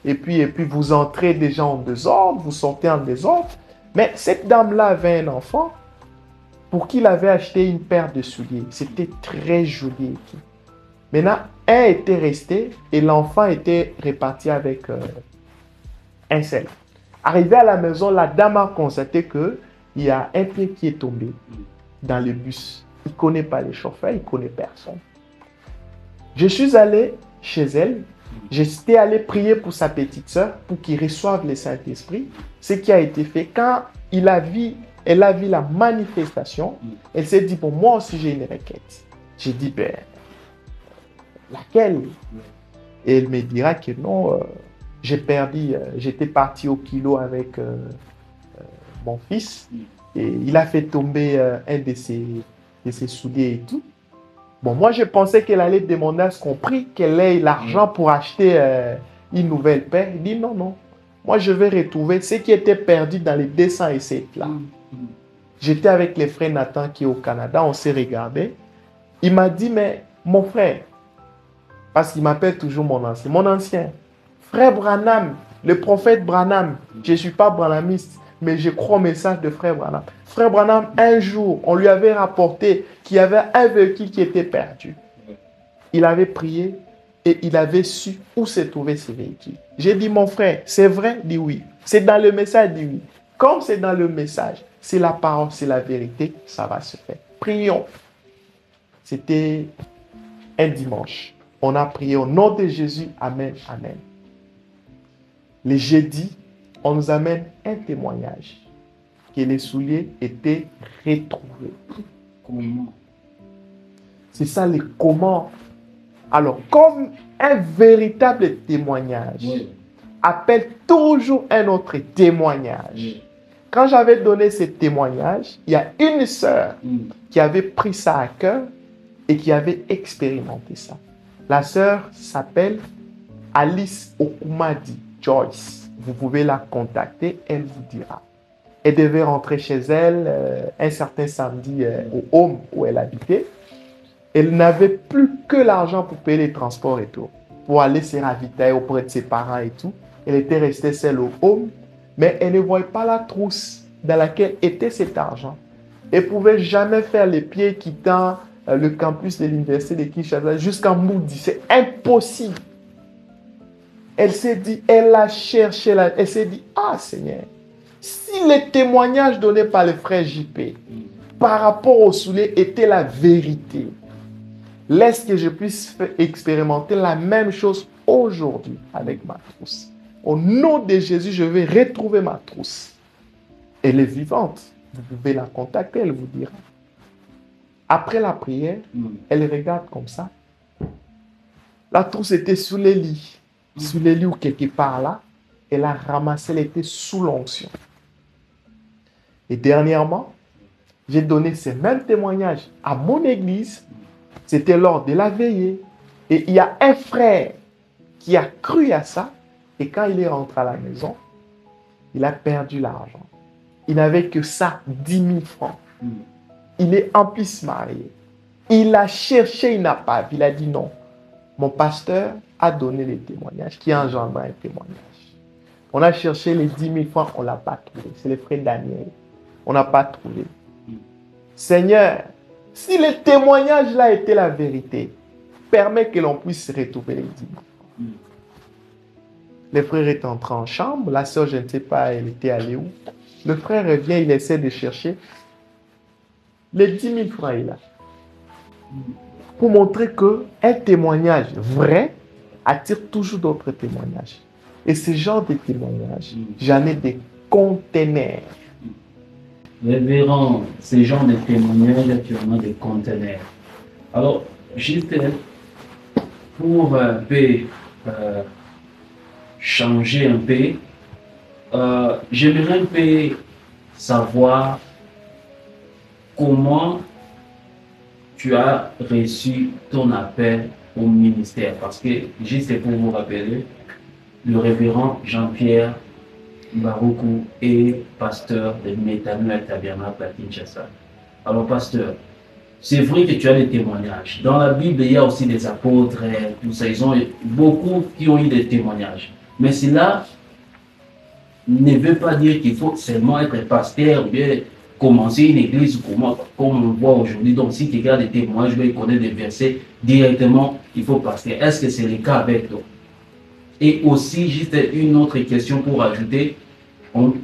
Et puis vous entrez déjà en désordre, vous sortez en désordre. Mais cette dame-là avait un enfant pour qui il avait acheté une paire de souliers. C'était très joli et tout. Maintenant, un était resté et l'enfant était reparti avec un seul. Arrivé à la maison, la dame a constaté qu'il y a un pied qui est tombé dans le bus. Il ne connaît pas les chauffeurs, il ne connaît personne. Je suis allé chez elle. J'étais allé prier pour sa petite sœur pour qu'il reçoive le Saint-Esprit. Ce qui a été fait, quand elle a vu la manifestation, elle s'est dit, bon, moi aussi j'ai une requête. J'ai dit, ben, laquelle? Et elle me dira que non, j'ai perdu, j'étais parti au kilo avec mon fils et il a fait tomber un de ses souliers et tout. Bon, moi je pensais qu'elle allait demander à ce qu'on prie qu'elle ait l'argent pour acheter une nouvelle paire. Il dit non, non. Moi je vais retrouver ce qui était perdu dans les 207 là. J'étais avec les frères Nathan qui est au Canada, on s'est regardé. Il m'a dit, mais mon frère, parce qu'il m'appelle toujours mon ancien, frère Branham, le prophète Branham, je ne suis pas branhamiste, mais je crois au message de frère Branham. Frère Branham, un jour, on lui avait rapporté qu'il y avait un véhicule qui était perdu. Il avait prié et il avait su où se trouvait ce véhicule. J'ai dit, mon frère, c'est vrai? Il dit oui. C'est dans le message? Il dit oui. Comme c'est dans le message, c'est la parole, c'est la vérité, ça va se faire. Prions. C'était un dimanche. On a prié au nom de Jésus. Amen, amen. Le jeudi, on nous amène un témoignage que les souliers étaient retrouvés. Comment? C'est ça les comment. Alors, comme un véritable témoignage appelle toujours un autre témoignage. Quand j'avais donné ce témoignage, il y a une sœur qui avait pris ça à cœur et qui avait expérimenté ça. La sœur s'appelle Alice Okumadi Joyce. Vous pouvez la contacter, elle vous dira. Elle devait rentrer chez elle un certain samedi au home où elle habitait. Elle n'avait plus que l'argent pour payer les transports et tout, pour aller se ravitailler auprès de ses parents et tout. Elle était restée seule au home, mais elle ne voyait pas la trousse dans laquelle était cet argent. Elle ne pouvait jamais faire les pieds quittant le campus de l'université de Kinshasa jusqu'à Moudi. C'est impossible. Elle s'est dit, elle a cherché, elle s'est dit, ah Seigneur, si les témoignages donnés par le frère JP par rapport au soulier étaient la vérité, laisse que je puisse expérimenter la même chose aujourd'hui avec ma trousse. Au nom de Jésus, je vais retrouver ma trousse. Elle est vivante. Vous pouvez la contacter, elle vous dira. Après la prière, elle regarde comme ça. La trousse était sous les lits. Sous les lits ou quelque part là. Elle a ramassé, elle était sous l'onction. Et dernièrement, j'ai donné ces mêmes témoignages à mon église. C'était lors de la veillée. Et il y a un frère qui a cru à ça. Et quand il est rentré à la maison, il a perdu l'argent. Il n'avait que ça, 10 000 francs. Il est en plus marié. Il a cherché, il n'a pas vu. Il a dit non. Mon pasteur a donné les témoignages, qui a engendré un témoignage. On a cherché les 10 000 francs, on ne l'a pas trouvé. C'est le frère Daniel. On n'a pas trouvé. Seigneur, si le témoignage là était la vérité, permets que l'on puisse retrouver les 10 000 francs. Le frère est entré en chambre. La sœur, je ne sais pas, elle était allée où. Le frère revient, il essaie de chercher. Les 10 000 francs, il a. Pour montrer qu'un témoignage vrai attire toujours d'autres témoignages. Et ce genre de témoignages, j'en ai des conteneurs. Révérend, ces genres de témoignages, actuellement des conteneurs. Alors, juste pour un peu changer un peu j'aimerais un peu savoir comment tu as reçu ton appel au ministère. Parce que, juste pour vous rappeler, le révérend Jean-Pierre Baroukou est pasteur de Métanuel Tabernacle à Kinshasa. Alors, pasteur, c'est vrai que tu as des témoignages. Dans la Bible, il y a aussi des apôtres, tout ça. Ils ont beaucoup qui ont eu des témoignages. Mais cela ne veut pas dire qu'il faut seulement être pasteur ou bien commencer une église comme on voit aujourd'hui. Donc, si quelqu'un a des témoignages, il connaît des versets directement, il faut pasteur. Est-ce que c'est le cas avec toi? Et aussi, juste une autre question pour ajouter.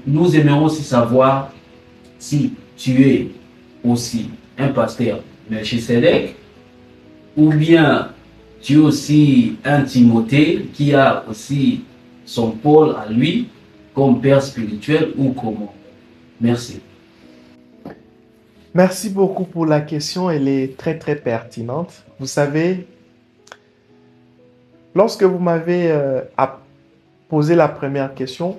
Nous aimerions aussi savoir si tu es aussi un pasteur Melchisedec ou bien tu es aussi un Timothée qui a aussi son pôle à lui comme père spirituel ou comment? Merci. Merci beaucoup pour la question, elle est très très pertinente. Vous savez, lorsque vous m'avez posé la première question,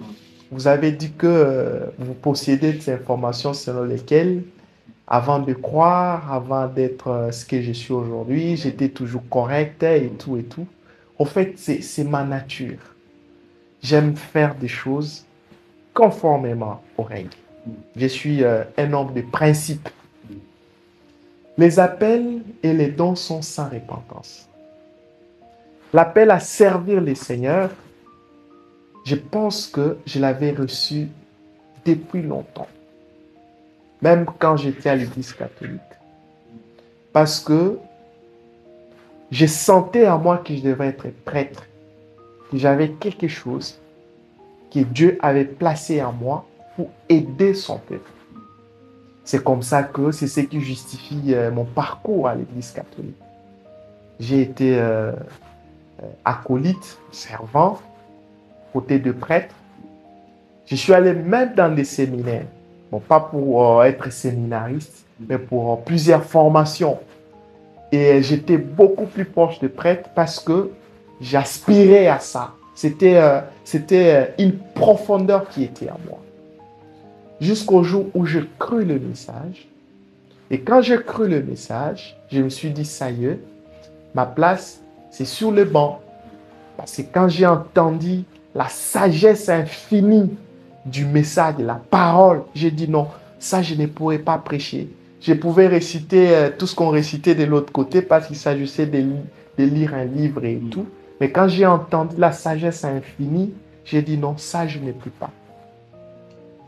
vous avez dit que vous possédez des informations selon lesquelles, avant de croire, avant d'être ce que je suis aujourd'hui, j'étais toujours correct et tout et tout. En fait, c'est ma nature. J'aime faire des choses conformément aux règles. Je suis un homme de principe. Les appels et les dons sont sans repentance. L'appel à servir les seigneurs, je pense que je l'avais reçu depuis longtemps, même quand j'étais à l'église catholique, parce que je sentais en moi que je devais être prêtre, que j'avais quelque chose que Dieu avait placé en moi pour aider son peuple. C'est comme ça que c'est ce qui justifie mon parcours à l'église catholique. J'ai été acolyte, servant, côté de prêtre. Je suis allé même dans des séminaires. Bon, pas pour être séminariste, mais pour plusieurs formations. Et j'étais beaucoup plus proche de prêtre parce que j'aspirais à ça. C'était une profondeur qui était en moi. Jusqu'au jour où je crus le message. Et quand je crus le message, je me suis dit, ça y est, ma place, c'est sur le banc. Parce que quand j'ai entendu la sagesse infinie du message, de la parole, j'ai dit non, ça je ne pourrais pas prêcher. Je pouvais réciter tout ce qu'on récitait de l'autre côté parce qu'il s'agissait de lire un livre et tout. Mais quand j'ai entendu la sagesse infinie, j'ai dit non, ça je ne peux pas.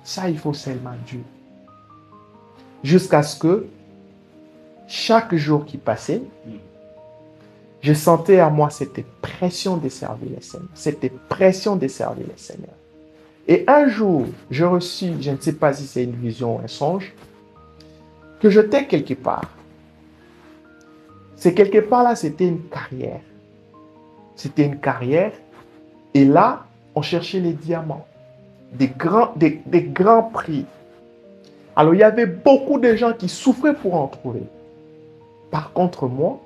Ça, il faut seulement Dieu. Jusqu'à ce que chaque jour qui passait, je sentais à moi cette pression de servir les Seigneurs. Cette pression de servir les Seigneurs. Et un jour, je reçus, je ne sais pas si c'est une vision ou un songe, que j'étais quelque part. C'est quelque part là, c'était une carrière. C'était une carrière. Et là, on cherchait les diamants. Des grands prix. Alors, il y avait beaucoup de gens qui souffraient pour en trouver. Par contre, moi,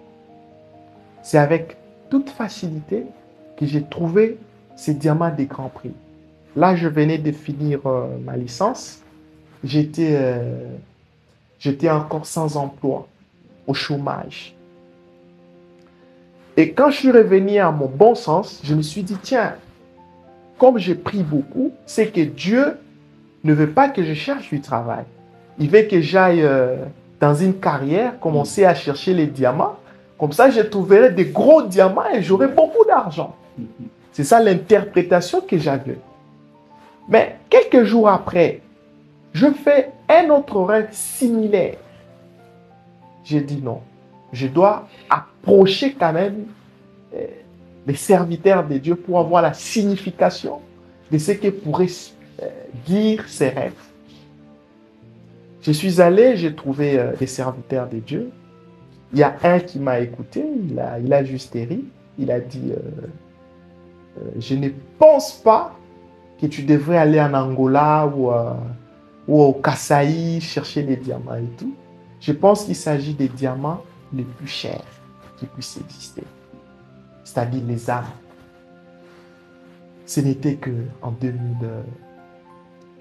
c'est avec toute facilité que j'ai trouvé ces diamants des grands prix. Là, je venais de finir ma licence. J'étais encore sans emploi, au chômage. Et quand je suis revenu à mon bon sens, je me suis dit, tiens, comme j'ai pris beaucoup, c'est que Dieu ne veut pas que je cherche du travail. Il veut que j'aille dans une carrière, commencer à chercher les diamants. Comme ça, je trouverai des gros diamants et j'aurai beaucoup d'argent. C'est ça l'interprétation que j'avais. Mais quelques jours après, je fais un autre rêve similaire. J'ai dit non, je dois approcher quand même les serviteurs de Dieu pour avoir la signification de ce que pourraient dire ces rêves. Je suis allé, j'ai trouvé des serviteurs de Dieu. Il y a un qui m'a écouté, il a juste ri. Il a dit, je ne pense pas que tu devrais aller en Angola ou au Kasaï chercher les diamants et tout. Je pense qu'il s'agit des diamants les plus chers qui puissent exister. C'est-à-dire les âmes. Ce n'était qu'en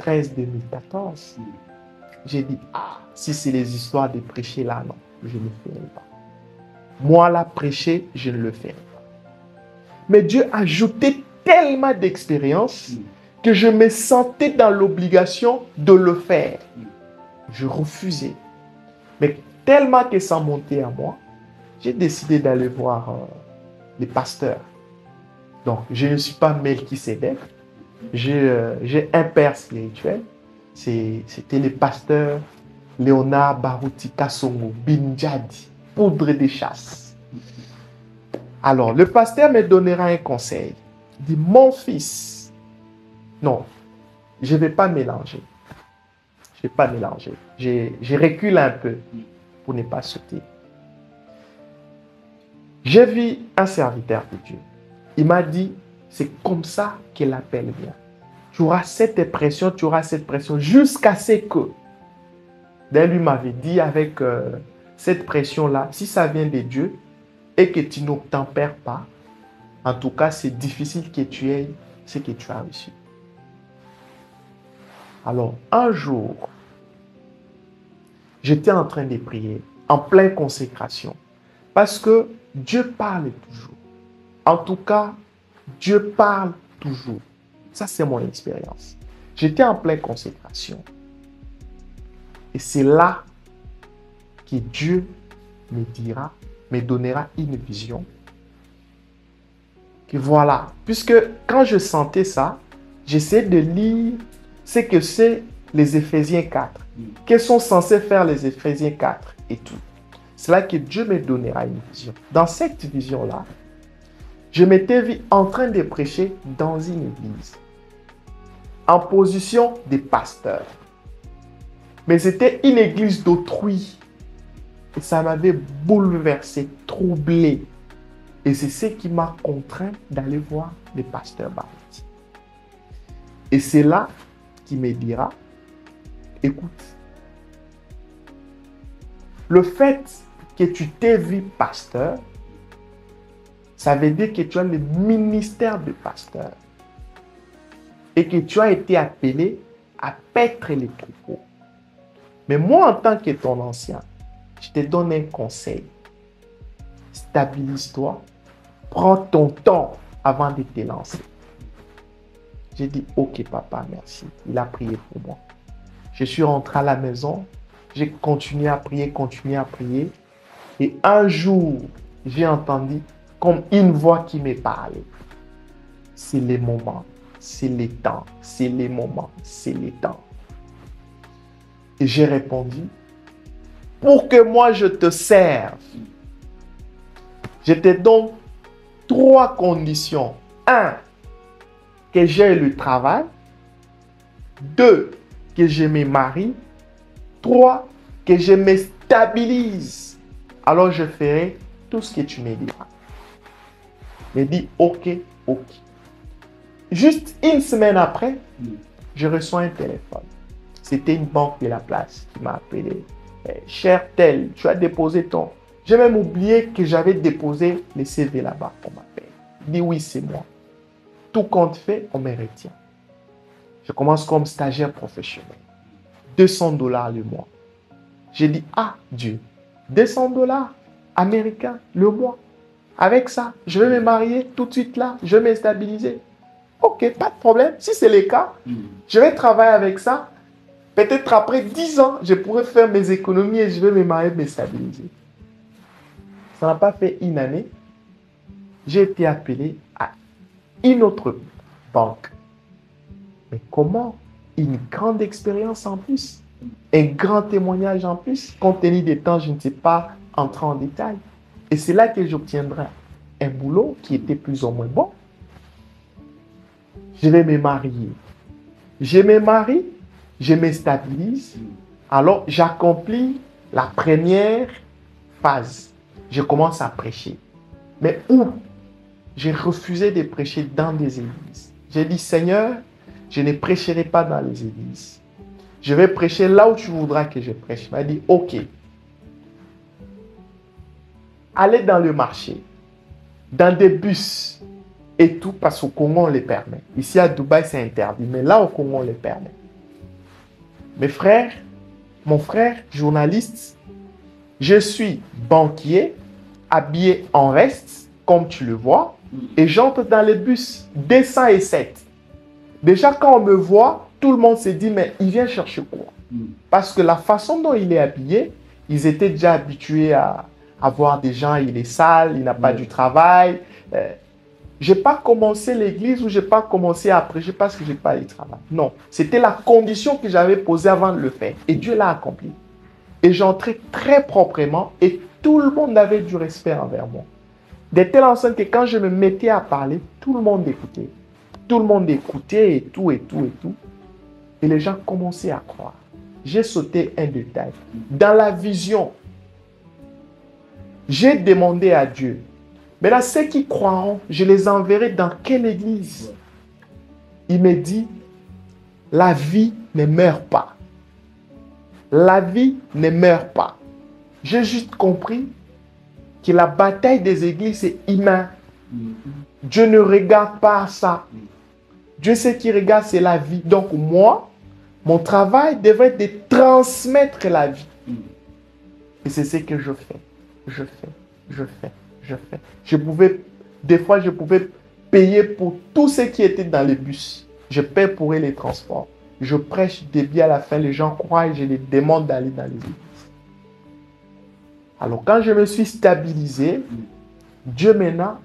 2013-2014, j'ai dit, ah, si c'est les histoires de prêcher là, non, je ne le ferai pas. Moi, là, prêcher, je ne le ferai pas. Mais Dieu a ajouté tellement d'expérience que je me sentais dans l'obligation de le faire. Je refusais. Mais tellement que ça montait à moi, j'ai décidé d'aller voir les pasteurs. Donc, je ne suis pas Melchisédek. J'ai un père spirituel. C'était le pasteur Léonard Barouti Kassongo Binjadi, poudre de chasse. Alors, le pasteur me donnera un conseil. Il dit, mon fils, non, je ne vais pas mélanger. Je ne vais pas mélanger. Je recule un peu pour ne pas sauter. J'ai vu un serviteur de Dieu. Il m'a dit, c'est comme ça qu'il appelle bien. Tu auras cette pression, jusqu'à ce que. D'ailleurs, lui m'avait dit avec cette pression-là, si ça vient de Dieu et que tu n'obtempères pas, en tout cas, c'est difficile que tu aies ce que tu as reçu. Alors, un jour, j'étais en train de prier, en pleine consécration, parce que Dieu parle toujours. En tout cas, Dieu parle toujours. Ça, c'est mon expérience. J'étais en pleine consécration. Et c'est là que Dieu me donnera une vision. Que voilà, puisque quand je sentais ça, j'essayais de lire ce que c'est les Éphésiens 4. Qu'est-ce sont censés faire les Éphésiens 4 et tout. C'est là que Dieu me donnera une vision. Dans cette vision-là, je m'étais vu en train de prêcher dans une église, en position de pasteur. Mais c'était une église d'autrui. Et ça m'avait bouleversé, troublé. Et c'est ce qui m'a contraint d'aller voir le pasteur Barouti. Et c'est là qu'il me dira, écoute, le fait que tu t'es vu pasteur, ça veut dire que tu as le ministère de pasteur et que tu as été appelé à paître les troupeaux. Mais moi, en tant que ton ancien, je te donne un conseil. Stabilise-toi, prends ton temps avant de te lancer. J'ai dit, ok papa, merci. Il a prié pour moi. Je suis rentré à la maison, j'ai continué à prier. Et un jour, j'ai entendu comme une voix qui me parlait. C'est les moments, c'est les temps, c'est les moments, c'est les temps. Et j'ai répondu, pour que moi je te serve, je te donne 3 conditions. 1, que j'ai le travail. 2, que je me marie. 3, que je me stabilise. Alors je ferai tout ce que tu me diras. Il dit ok. Juste une semaine après, je reçois un téléphone. C'était une banque de la place qui m'a appelé. Cher tel, tu as déposé ton... J'ai même oublié que j'avais déposé les CV là-bas. On m'appelle. Il dit oui, c'est moi. Tout compte fait, on me retient. Je commence comme stagiaire professionnel. $200 le mois. J'ai dit, ah Dieu, $200 américains le mois. Avec ça, je vais me marier tout de suite là. Je vais me stabiliser. Ok, pas de problème. Si c'est le cas, je vais travailler avec ça. Peut-être après 10 ans, je pourrai faire mes économies et je vais me marier, me stabiliser. Ça n'a pas fait une année. J'ai été appelé à une autre banque. Mais comment? Une grande expérience en plus. Un grand témoignage en plus. Compte tenu des temps, je ne sais pas entrer en détail. Et c'est là que j'obtiendrai un boulot qui était plus ou moins bon. Je vais me marier. Je me marie, je me stabilise. Alors, j'accomplis la première phase. Je commence à prêcher. Mais où? J'ai refusé de prêcher dans des églises. J'ai dit, Seigneur, je ne prêcherai pas dans les églises. Je vais prêcher là où tu voudras que je prêche. Il m'a dit, ok. Allez dans le marché, dans des bus et tout, parce qu'au Congo, on les permet. Ici à Dubaï, c'est interdit, mais là au Congo, on les permet. Mes frères, mon frère, journaliste, je suis banquier, habillé en veste, comme tu le vois, et j'entre dans les bus D107. Déjà, quand on me voit, tout le monde se dit, mais il vient chercher quoi? Parce que la façon dont il est habillé, ils étaient déjà habitués à voir des gens, il est sale, il n'a pas du travail. Je n'ai pas commencé l'église ou je n'ai pas commencé à prêcher parce que je n'ai pas eu de travail. Non, c'était la condition que j'avais posée avant de le faire. Et Dieu l'a accompli. Et j'entrais très proprement et tout le monde avait du respect envers moi. De telle enceinte que quand je me mettais à parler, tout le monde écoutait. Tout le monde écoutait et tout, et tout, et tout. Et les gens commençaient à croire. J'ai sauté un détail. Dans la vision, j'ai demandé à Dieu, maintenant ceux qui croiront, je les enverrai dans quelle église? Il me dit, la vie ne meurt pas. La vie ne meurt pas. J'ai juste compris que la bataille des églises est humaine. Dieu ne regarde pas ça. Dieu sait qu'il regarde, c'est la vie. Donc moi, mon travail devrait être de transmettre la vie. Et c'est ce que je fais. Je fais. Des fois, je pouvais payer pour tout ce qui était dans les bus. Je paie pour eux les transports. Je prêche des biens à la fin. Les gens croient et je les demande d'aller dans les églises. Alors, quand je me suis stabilisé, Dieu maintenant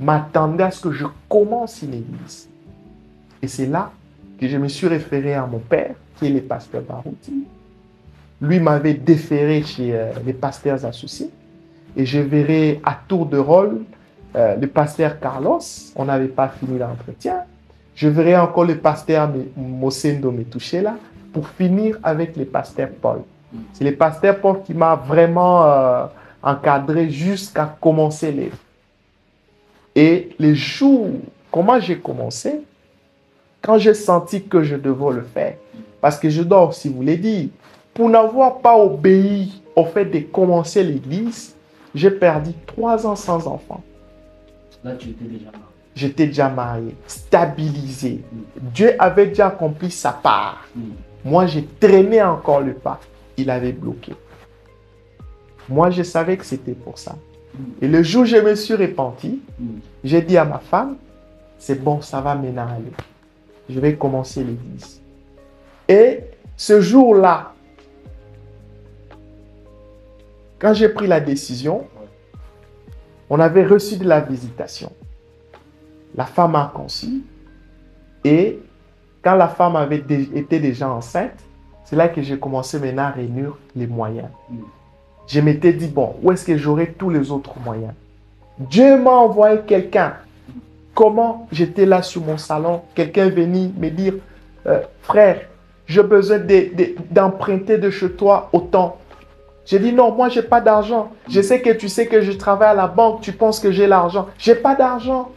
m'attendait à ce que je commence une église. Et c'est là que je me suis référé à mon père, qui est le pasteur Barouti. Lui m'avait déféré chez les pasteurs associés. Et je verrai à tour de rôle le pasteur Carlos. On n'avait pas fini l'entretien. Je verrai encore le pasteur Mosendo Metouchela pour finir avec le pasteur Paul. C'est le pasteur Paul qui m'a vraiment encadré jusqu'à commencer l'œuvre. Et les jours, comment j'ai commencé? Quand j'ai senti que je devais le faire. Parce que je dois aussi vous le dire, pour n'avoir pas obéi au fait de commencer l'église, j'ai perdu 3 ans sans enfant. Là, tu étais déjà marié. J'étais déjà marié, stabilisé. Dieu avait déjà accompli sa part. Moi, j'ai traîné encore le pas. Il avait bloqué. Moi, je savais que c'était pour ça. Et le jour où je me suis repenti, j'ai dit à ma femme, c'est bon, ça va maintenant aller. Je vais commencer l'église. Et ce jour-là, quand j'ai pris la décision, on avait reçu de la visitation. La femme a conçu. Et quand la femme avait été déjà enceinte, c'est là que j'ai commencé maintenant à réunir les moyens. Je m'étais dit, bon, où est-ce que j'aurai tous les autres moyens? Dieu m'a envoyé quelqu'un. Comment j'étais là sur mon salon, quelqu'un venait me dire, frère, j'ai besoin d'emprunter de chez toi autant. J'ai dit non, moi je n'ai pas d'argent. Je sais que tu sais que je travaille à la banque, tu penses que j'ai l'argent. Je n'ai pas d'argent.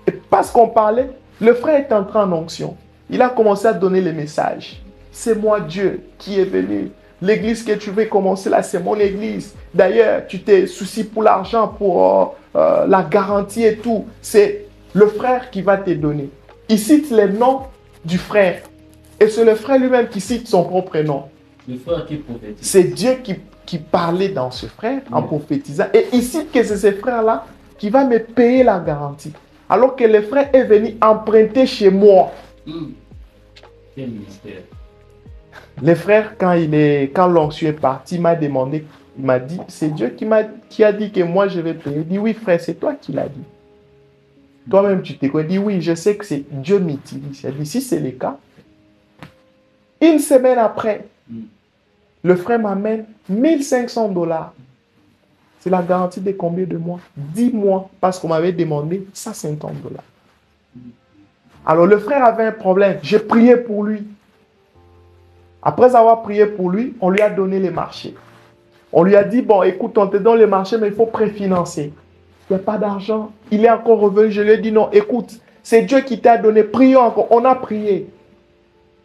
Et parce qu'on parlait, le frère est entré en onction. Il a commencé à donner les messages. C'est moi Dieu qui est venu. L'église que tu veux commencer là, c'est mon église. D'ailleurs, tu t'es souci pour l'argent, pour la garantie et tout. C'est le frère qui va te donner. Il cite les noms du frère. Et c'est le frère lui-même qui cite son propre nom. Le frère qui prophétise. C'est Dieu qui parlait dans ce frère en prophétisant. Et il cite que c'est ce frère-là qui va me payer la garantie. Alors que le frère est venu emprunter chez moi. Quel mystère. Le frère, quand l'onction est parti, il m'a demandé, il m'a dit, c'est Dieu qui a dit que moi je vais payer. Il dit, oui frère, c'est toi qui l'as dit. Toi-même tu t'es quoi? Il dit, oui, je sais que c'est Dieu m'utilise. Il dit, si c'est le cas, une semaine après, le frère m'amène $1500. C'est la garantie de combien de mois? 10 mois, parce qu'on m'avait demandé $150. Alors le frère avait un problème. J'ai prié pour lui. Après avoir prié pour lui, on lui a donné les marchés. On lui a dit, bon, écoute, on te donne les marchés, mais il faut préfinancer. Il n'y a pas d'argent. Il est encore revenu. Je lui ai dit, non, écoute, c'est Dieu qui t'a donné. Prions encore. On a prié.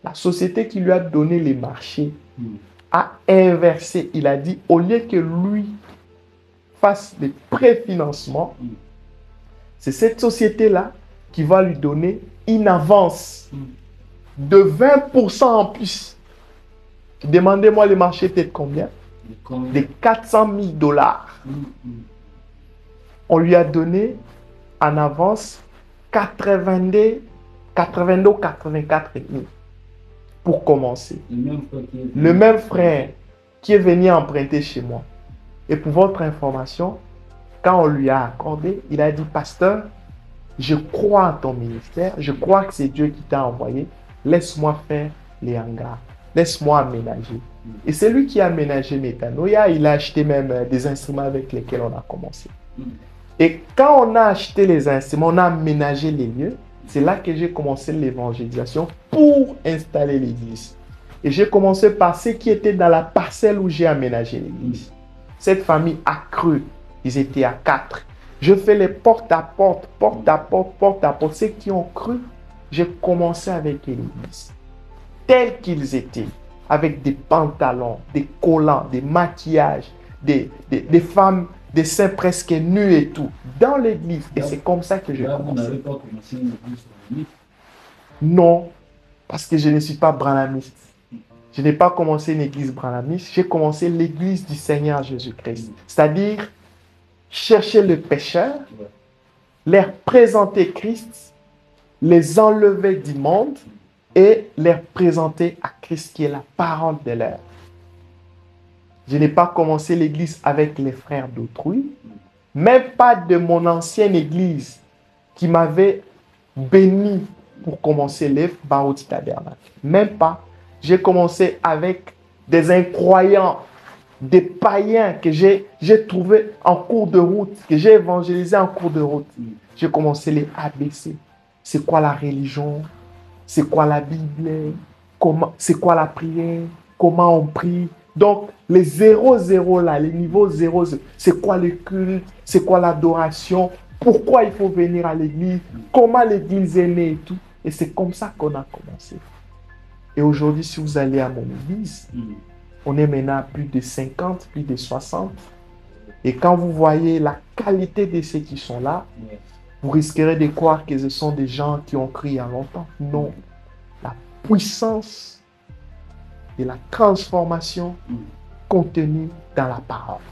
La société qui lui a donné les marchés a inversé. Il a dit, au lieu que lui fasse des préfinancements, c'est cette société-là qui va lui donner une avance de 20% en plus. Demandez-moi, le marché était de combien? Comme- De 400 000 dollars. On lui a donné en avance 82, 82 ou 84 000 pour commencer. Le même frère qui est venu emprunter chez moi. Et pour votre information, quand on lui a accordé, il a dit, pasteur, je crois en ton ministère, je crois que c'est Dieu qui t'a envoyé, laisse-moi faire les hangars, laisse-moi aménager. Et c'est lui qui a aménagé Metanoia, il a acheté même des instruments avec lesquels on a commencé. Et quand on a acheté les instruments, on a aménagé les lieux, c'est là que j'ai commencé l'évangélisation pour installer l'église. Et j'ai commencé par ceux qui étaient dans la parcelle où j'ai aménagé l'église. Cette famille a cru. Ils étaient à 4. Je fais les porte à porte, porte à porte, porte à porte. Ceux qui ont cru, j'ai commencé avec l'église. Tels qu'ils étaient, avec des pantalons, des collants, des maquillages, des femmes, des seins presque nus et tout, dans l'église. Et c'est comme ça que j'ai Là, vous commencé. n'avez pas commencé une église branhamiste. Non, parce que je ne suis pas branhamiste. Je n'ai pas commencé une église branhamiste, j'ai commencé l'église du Seigneur Jésus-Christ. C'est-à-dire, chercher le pécheur, leur présenter Christ, les enlever du monde et leur présenter à Christ qui est la parole de l'heure. Je n'ai pas commencé l'église avec les frères d'autrui, même pas de mon ancienne église qui m'avait béni pour commencer l'œuvre Baruti Tabernacle. Même pas. J'ai commencé avec des incroyants, des païens que j'ai trouvés en cours de route, que j'ai évangélisés en cours de route. J'ai commencé les ABC. C'est quoi la religion? C'est quoi la Bible? C'est quoi la prière? Comment on prie? Donc, les 0-0 là, les niveaux 0-0, c'est quoi le culte? C'est quoi l'adoration? Pourquoi il faut venir à l'église? Comment l'église est née et tout? Et c'est comme ça qu'on a commencé. Et aujourd'hui, si vous allez à mon église, on est maintenant à plus de 50, plus de 60. Et quand vous voyez la qualité de ceux qui sont là, vous risquerez de croire que ce sont des gens qui ont cru il y a longtemps. Non. La puissance et la transformation contenue dans la parole.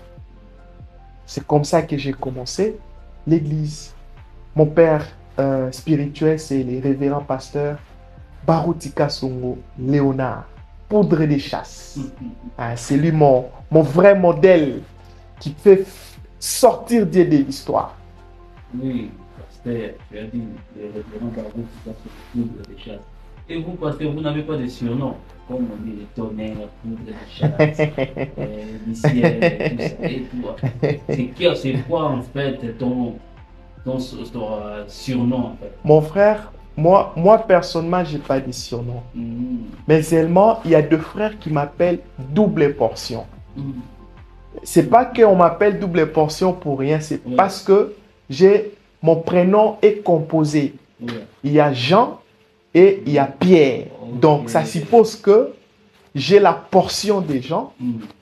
C'est comme ça que j'ai commencé l'église. Mon père spirituel, c'est le révérend pasteur Baruti Kasongo Léonard, poudre des chasses. C'est lui mon vrai modèle qui fait sortir Dieu de l'histoire. Oui, pasteur, tu as dit le révérend Baruti Kasongo, poudre des chasses. Et vous, pasteur, vous n'avez pas de surnom, comme on dit, le tonnerre, poudre des chasses, l'iciel, tout ça et tout. C'est quoi en fait ton surnom en fait? Mon frère, moi personnellement, je n'ai pas de surnom. Mais seulement, il y a deux frères qui m'appellent double portion. C'est pas qu'on m'appelle double portion pour rien, c'est parce que mon prénom est composé. Il y a Jean et il y a Pierre. Donc, ça suppose que j'ai la portion de Jean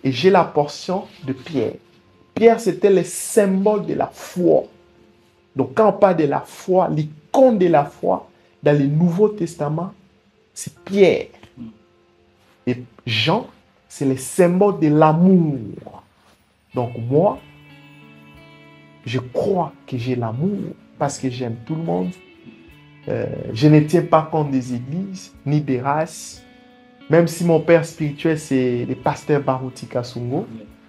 et j'ai la portion de Pierre. Pierre, c'était le symbole de la foi. Donc, quand on parle de la foi, l'icône de la foi dans le Nouveau Testament, c'est Pierre. Et Jean, c'est le symbole de l'amour. Donc, moi, je crois que j'ai l'amour parce que j'aime tout le monde. Je ne tiens pas compte des églises, ni des races. Même si mon père spirituel, c'est le pasteur Baruti Kasongo.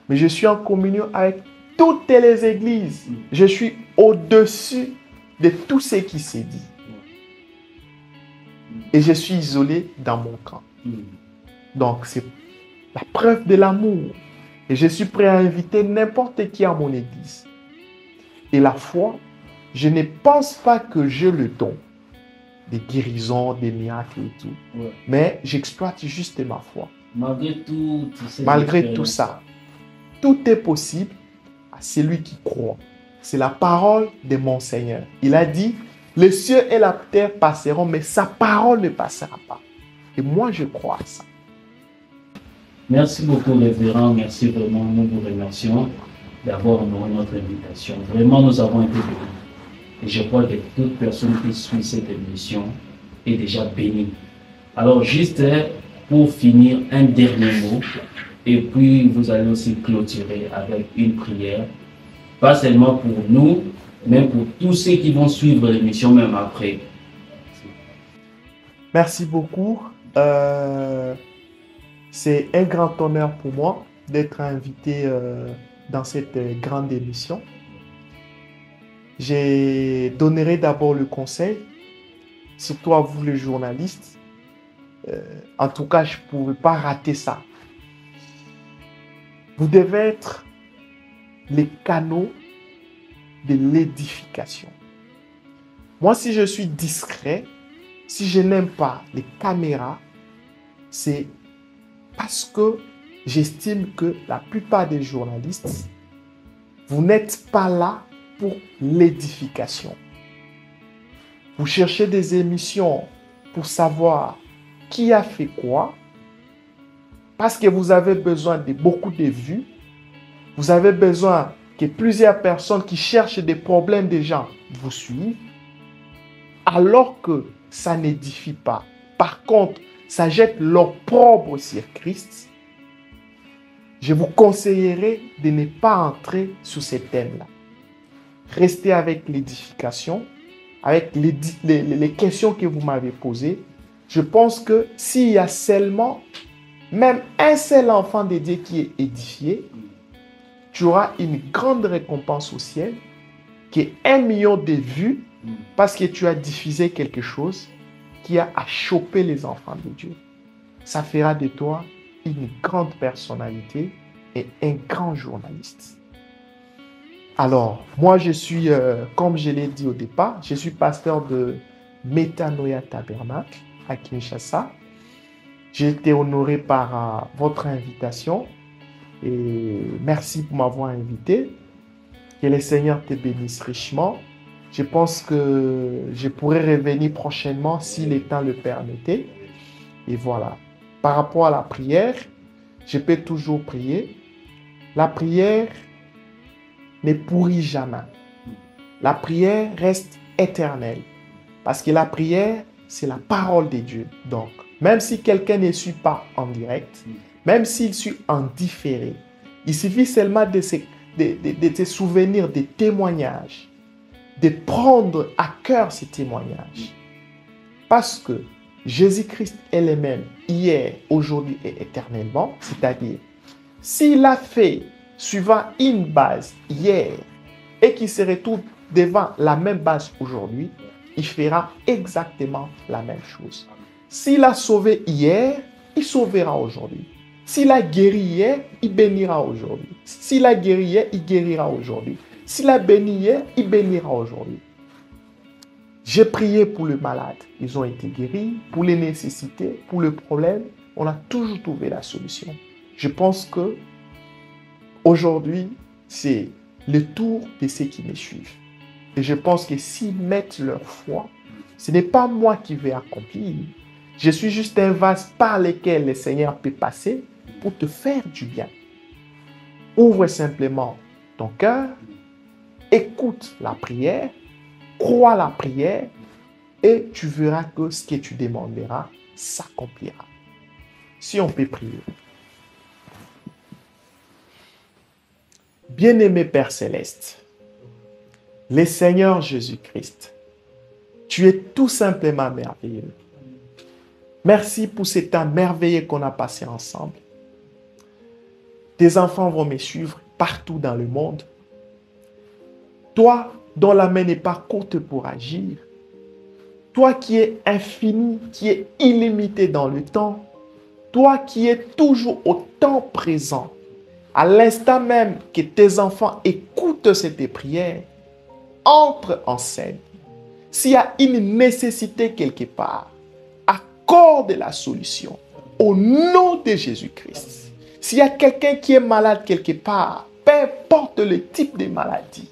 Mais je suis en communion avec toutes les églises. Je suis au-dessus de tout ce qui s'est dit. Et je suis isolé dans mon camp. Donc, c'est la preuve de l'amour. Et je suis prêt à inviter n'importe qui à mon église. Et la foi, je ne pense pas que j'ai le don des guérisons, des miracles et tout. Mais j'exploite juste ma foi. Malgré tout ça, tout est possible à celui qui croit. C'est la parole de mon Seigneur. Il a dit, les cieux et la terre passeront, mais sa parole ne passera pas. Et moi, je crois à ça. Merci beaucoup, révérend. Merci vraiment. Nous vous remercions d'avoir honoré notre invitation. Vraiment, nous avons été bénis. Et je crois que toute personne qui suit cette émission est déjà bénie. Alors, juste pour finir un dernier mot. Et puis, vous allez aussi clôturer avec une prière. Pas seulement pour nous, mais pour tous ceux qui vont suivre l'émission même après. Merci beaucoup. C'est un grand honneur pour moi d'être invité dans cette grande émission. Je donnerai d'abord le conseil, surtout à vous les journalistes. En tout cas, je ne pouvais pas rater ça. Vous devez être les canaux de l'édification. Moi, si je suis discret, si je n'aime pas les caméras, c'est parce que j'estime que la plupart des journalistes, vous n'êtes pas là pour l'édification. Vous cherchez des émissions pour savoir qui a fait quoi, parce que vous avez besoin de beaucoup de vues, vous avez besoin que plusieurs personnes qui cherchent des problèmes des gens vous suivent, alors que ça n'édifie pas. Par contre, ça jette l'opprobre sur Christ. Je vous conseillerais de ne pas entrer sur ces thèmes-là. Restez avec l'édification, avec les questions que vous m'avez posées. Je pense que s'il y a seulement même un seul enfant de Dieu qui est édifié, tu auras une grande récompense au ciel, qui est 1 million de vues, parce que tu as diffusé quelque chose qui a choper les enfants de Dieu. Ça fera de toi une grande personnalité et un grand journaliste. Alors, moi je suis, comme je l'ai dit au départ, je suis pasteur de Metanoia Tabernacle à Kinshasa. J'ai été honoré par votre invitation et merci pour m'avoir invité. Que le Seigneur te bénisse richement. Je pense que je pourrais revenir prochainement si le temps le permettait. Et voilà. Par rapport à la prière, je peux toujours prier. La prière ne pourrit jamais. La prière reste éternelle. Parce que la prière, c'est la parole de Dieu. Donc, même si quelqu'un ne suit pas en direct, même s'il suit en différé, il suffit seulement de se souvenir des témoignages, de prendre à cœur ces témoignages. Parce que Jésus-Christ est le même hier, aujourd'hui et éternellement, c'est-à-dire, s'il a fait suivant une base hier et qu'il se retrouve devant la même base aujourd'hui, il fera exactement la même chose. S'il a sauvé hier, il sauvera aujourd'hui. S'il a guéri hier, il bénira aujourd'hui. S'il a guéri hier, il guérira aujourd'hui. S'il a béni hier, il bénira aujourd'hui. J'ai prié pour les malades. Ils ont été guéris. Pour les nécessités, pour le problème, on a toujours trouvé la solution. Je pense que aujourd'hui, c'est le tour de ceux qui me suivent. Et je pense que s'ils mettent leur foi, ce n'est pas moi qui vais accomplir. Je suis juste un vase par lequel le Seigneur peut passer pour te faire du bien. Ouvre simplement ton cœur, écoute la prière, crois la prière et tu verras que ce que tu demanderas s'accomplira. Si on peut prier. Bien-aimé Père Céleste, le Seigneur Jésus-Christ, tu es tout simplement merveilleux. Merci pour ce temps merveilleux qu'on a passé ensemble. Tes enfants vont me suivre partout dans le monde. Toi, dont la main n'est pas courte pour agir. Toi qui es infini, qui es illimité dans le temps. Toi qui es toujours au temps présent. À l'instant même que tes enfants écoutent cette prière, entre en scène. S'il y a une nécessité quelque part, accorde la solution au nom de Jésus-Christ. S'il y a quelqu'un qui est malade quelque part, peu importe le type de maladie,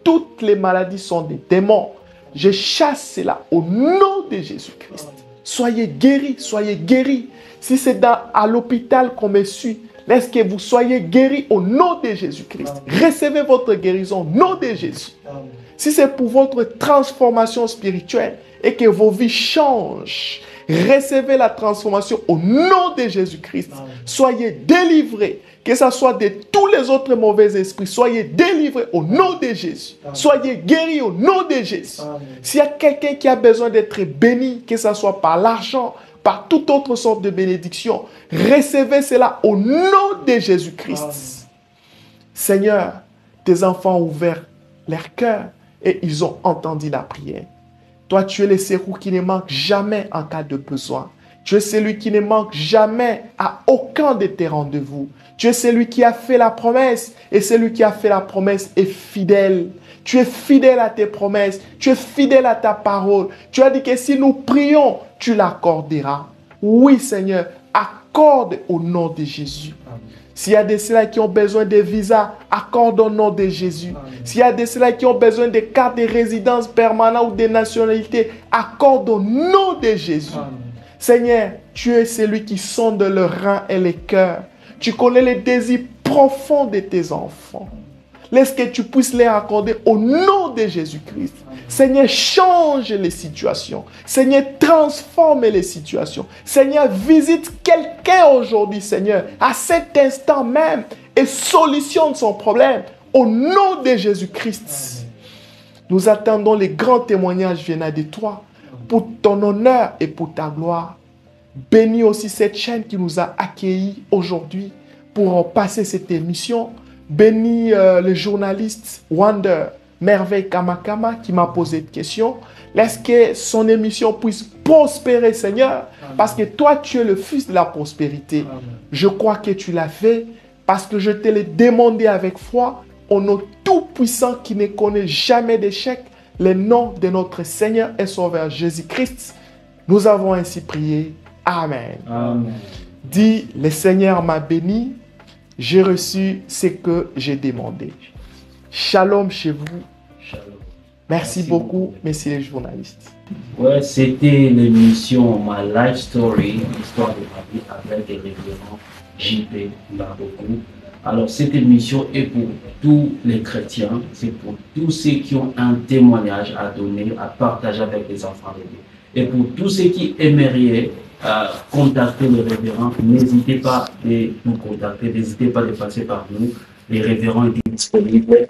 toutes les maladies sont des démons. Je chasse cela au nom de Jésus-Christ. Soyez guéris, soyez guéris. Si c'est à l'hôpital qu'on me suit, laisse que vous soyez guéris au nom de Jésus-Christ. Recevez votre guérison au nom de Jésus. Si c'est pour votre transformation spirituelle, et que vos vies changent. Recevez la transformation au nom de Jésus-Christ. Soyez délivrés, que ce soit de tous les autres mauvais esprits. Soyez délivrés au nom de Jésus. Soyez guéris au nom de Jésus. S'il y a quelqu'un qui a besoin d'être béni, que ce soit par l'argent, par toute autre sorte de bénédiction, recevez cela au nom de Jésus-Christ. Seigneur, tes enfants ont ouvert leur cœur et ils ont entendu la prière. Toi, tu es le secours qui ne manque jamais en cas de besoin. Tu es celui qui ne manque jamais à aucun de tes rendez-vous. Tu es celui qui a fait la promesse et celui qui a fait la promesse est fidèle. Tu es fidèle à tes promesses. Tu es fidèle à ta parole. Tu as dit que si nous prions, tu l'accorderas. Oui, Seigneur, accorde au nom de Jésus. S'il y a des ceux-là qui ont besoin de visas, accorde au nom de Jésus. S'il y a des ceux-là qui ont besoin de cartes de résidence permanente ou de nationalité, accorde au nom de Jésus. Seigneur, tu es celui qui sonde le rein et le cœur. Tu connais les désirs profonds de tes enfants. Laisse que tu puisses les accorder au nom de Jésus-Christ. Seigneur, change les situations. Seigneur, transforme les situations. Seigneur, visite quelqu'un aujourd'hui, Seigneur, à cet instant même et solutionne son problème au nom de Jésus-Christ. Nous attendons les grands témoignages venant de toi pour ton honneur et pour ta gloire. Bénis aussi cette chaîne qui nous a accueillis aujourd'hui pour passer cette émission. Bénis le journaliste Wonder Merveille Kamakama qui m'a posé une question. Laisse que son émission puisse prospérer, Seigneur, parce que toi, tu es le fils de la prospérité. Je crois que tu l'as fait parce que je te l'ai demandé avec foi au nom tout-puissant qui ne connaît jamais d'échec, le nom de notre Seigneur et Sauveur Jésus-Christ. Nous avons ainsi prié. Amen. Amen. Dis, le Seigneur m'a béni. J'ai reçu ce que j'ai demandé. Shalom chez vous. Shalom. Merci beaucoup, messieurs les journalistes. Ouais, c'était l'émission My Life Story, l'histoire de ma vie avec les révérends JP Baboku. Alors, cette émission est pour tous les chrétiens, c'est pour tous ceux qui ont un témoignage à donner, à partager avec les enfants de Dieu. Et pour tous ceux qui aimeraient contacter les révérends, n'hésitez pas de nous contacter, n'hésitez pas de passer par nous. Les révérends étaient disponibles.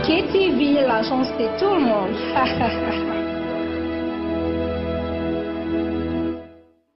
KTV, l'agence de tout le monde.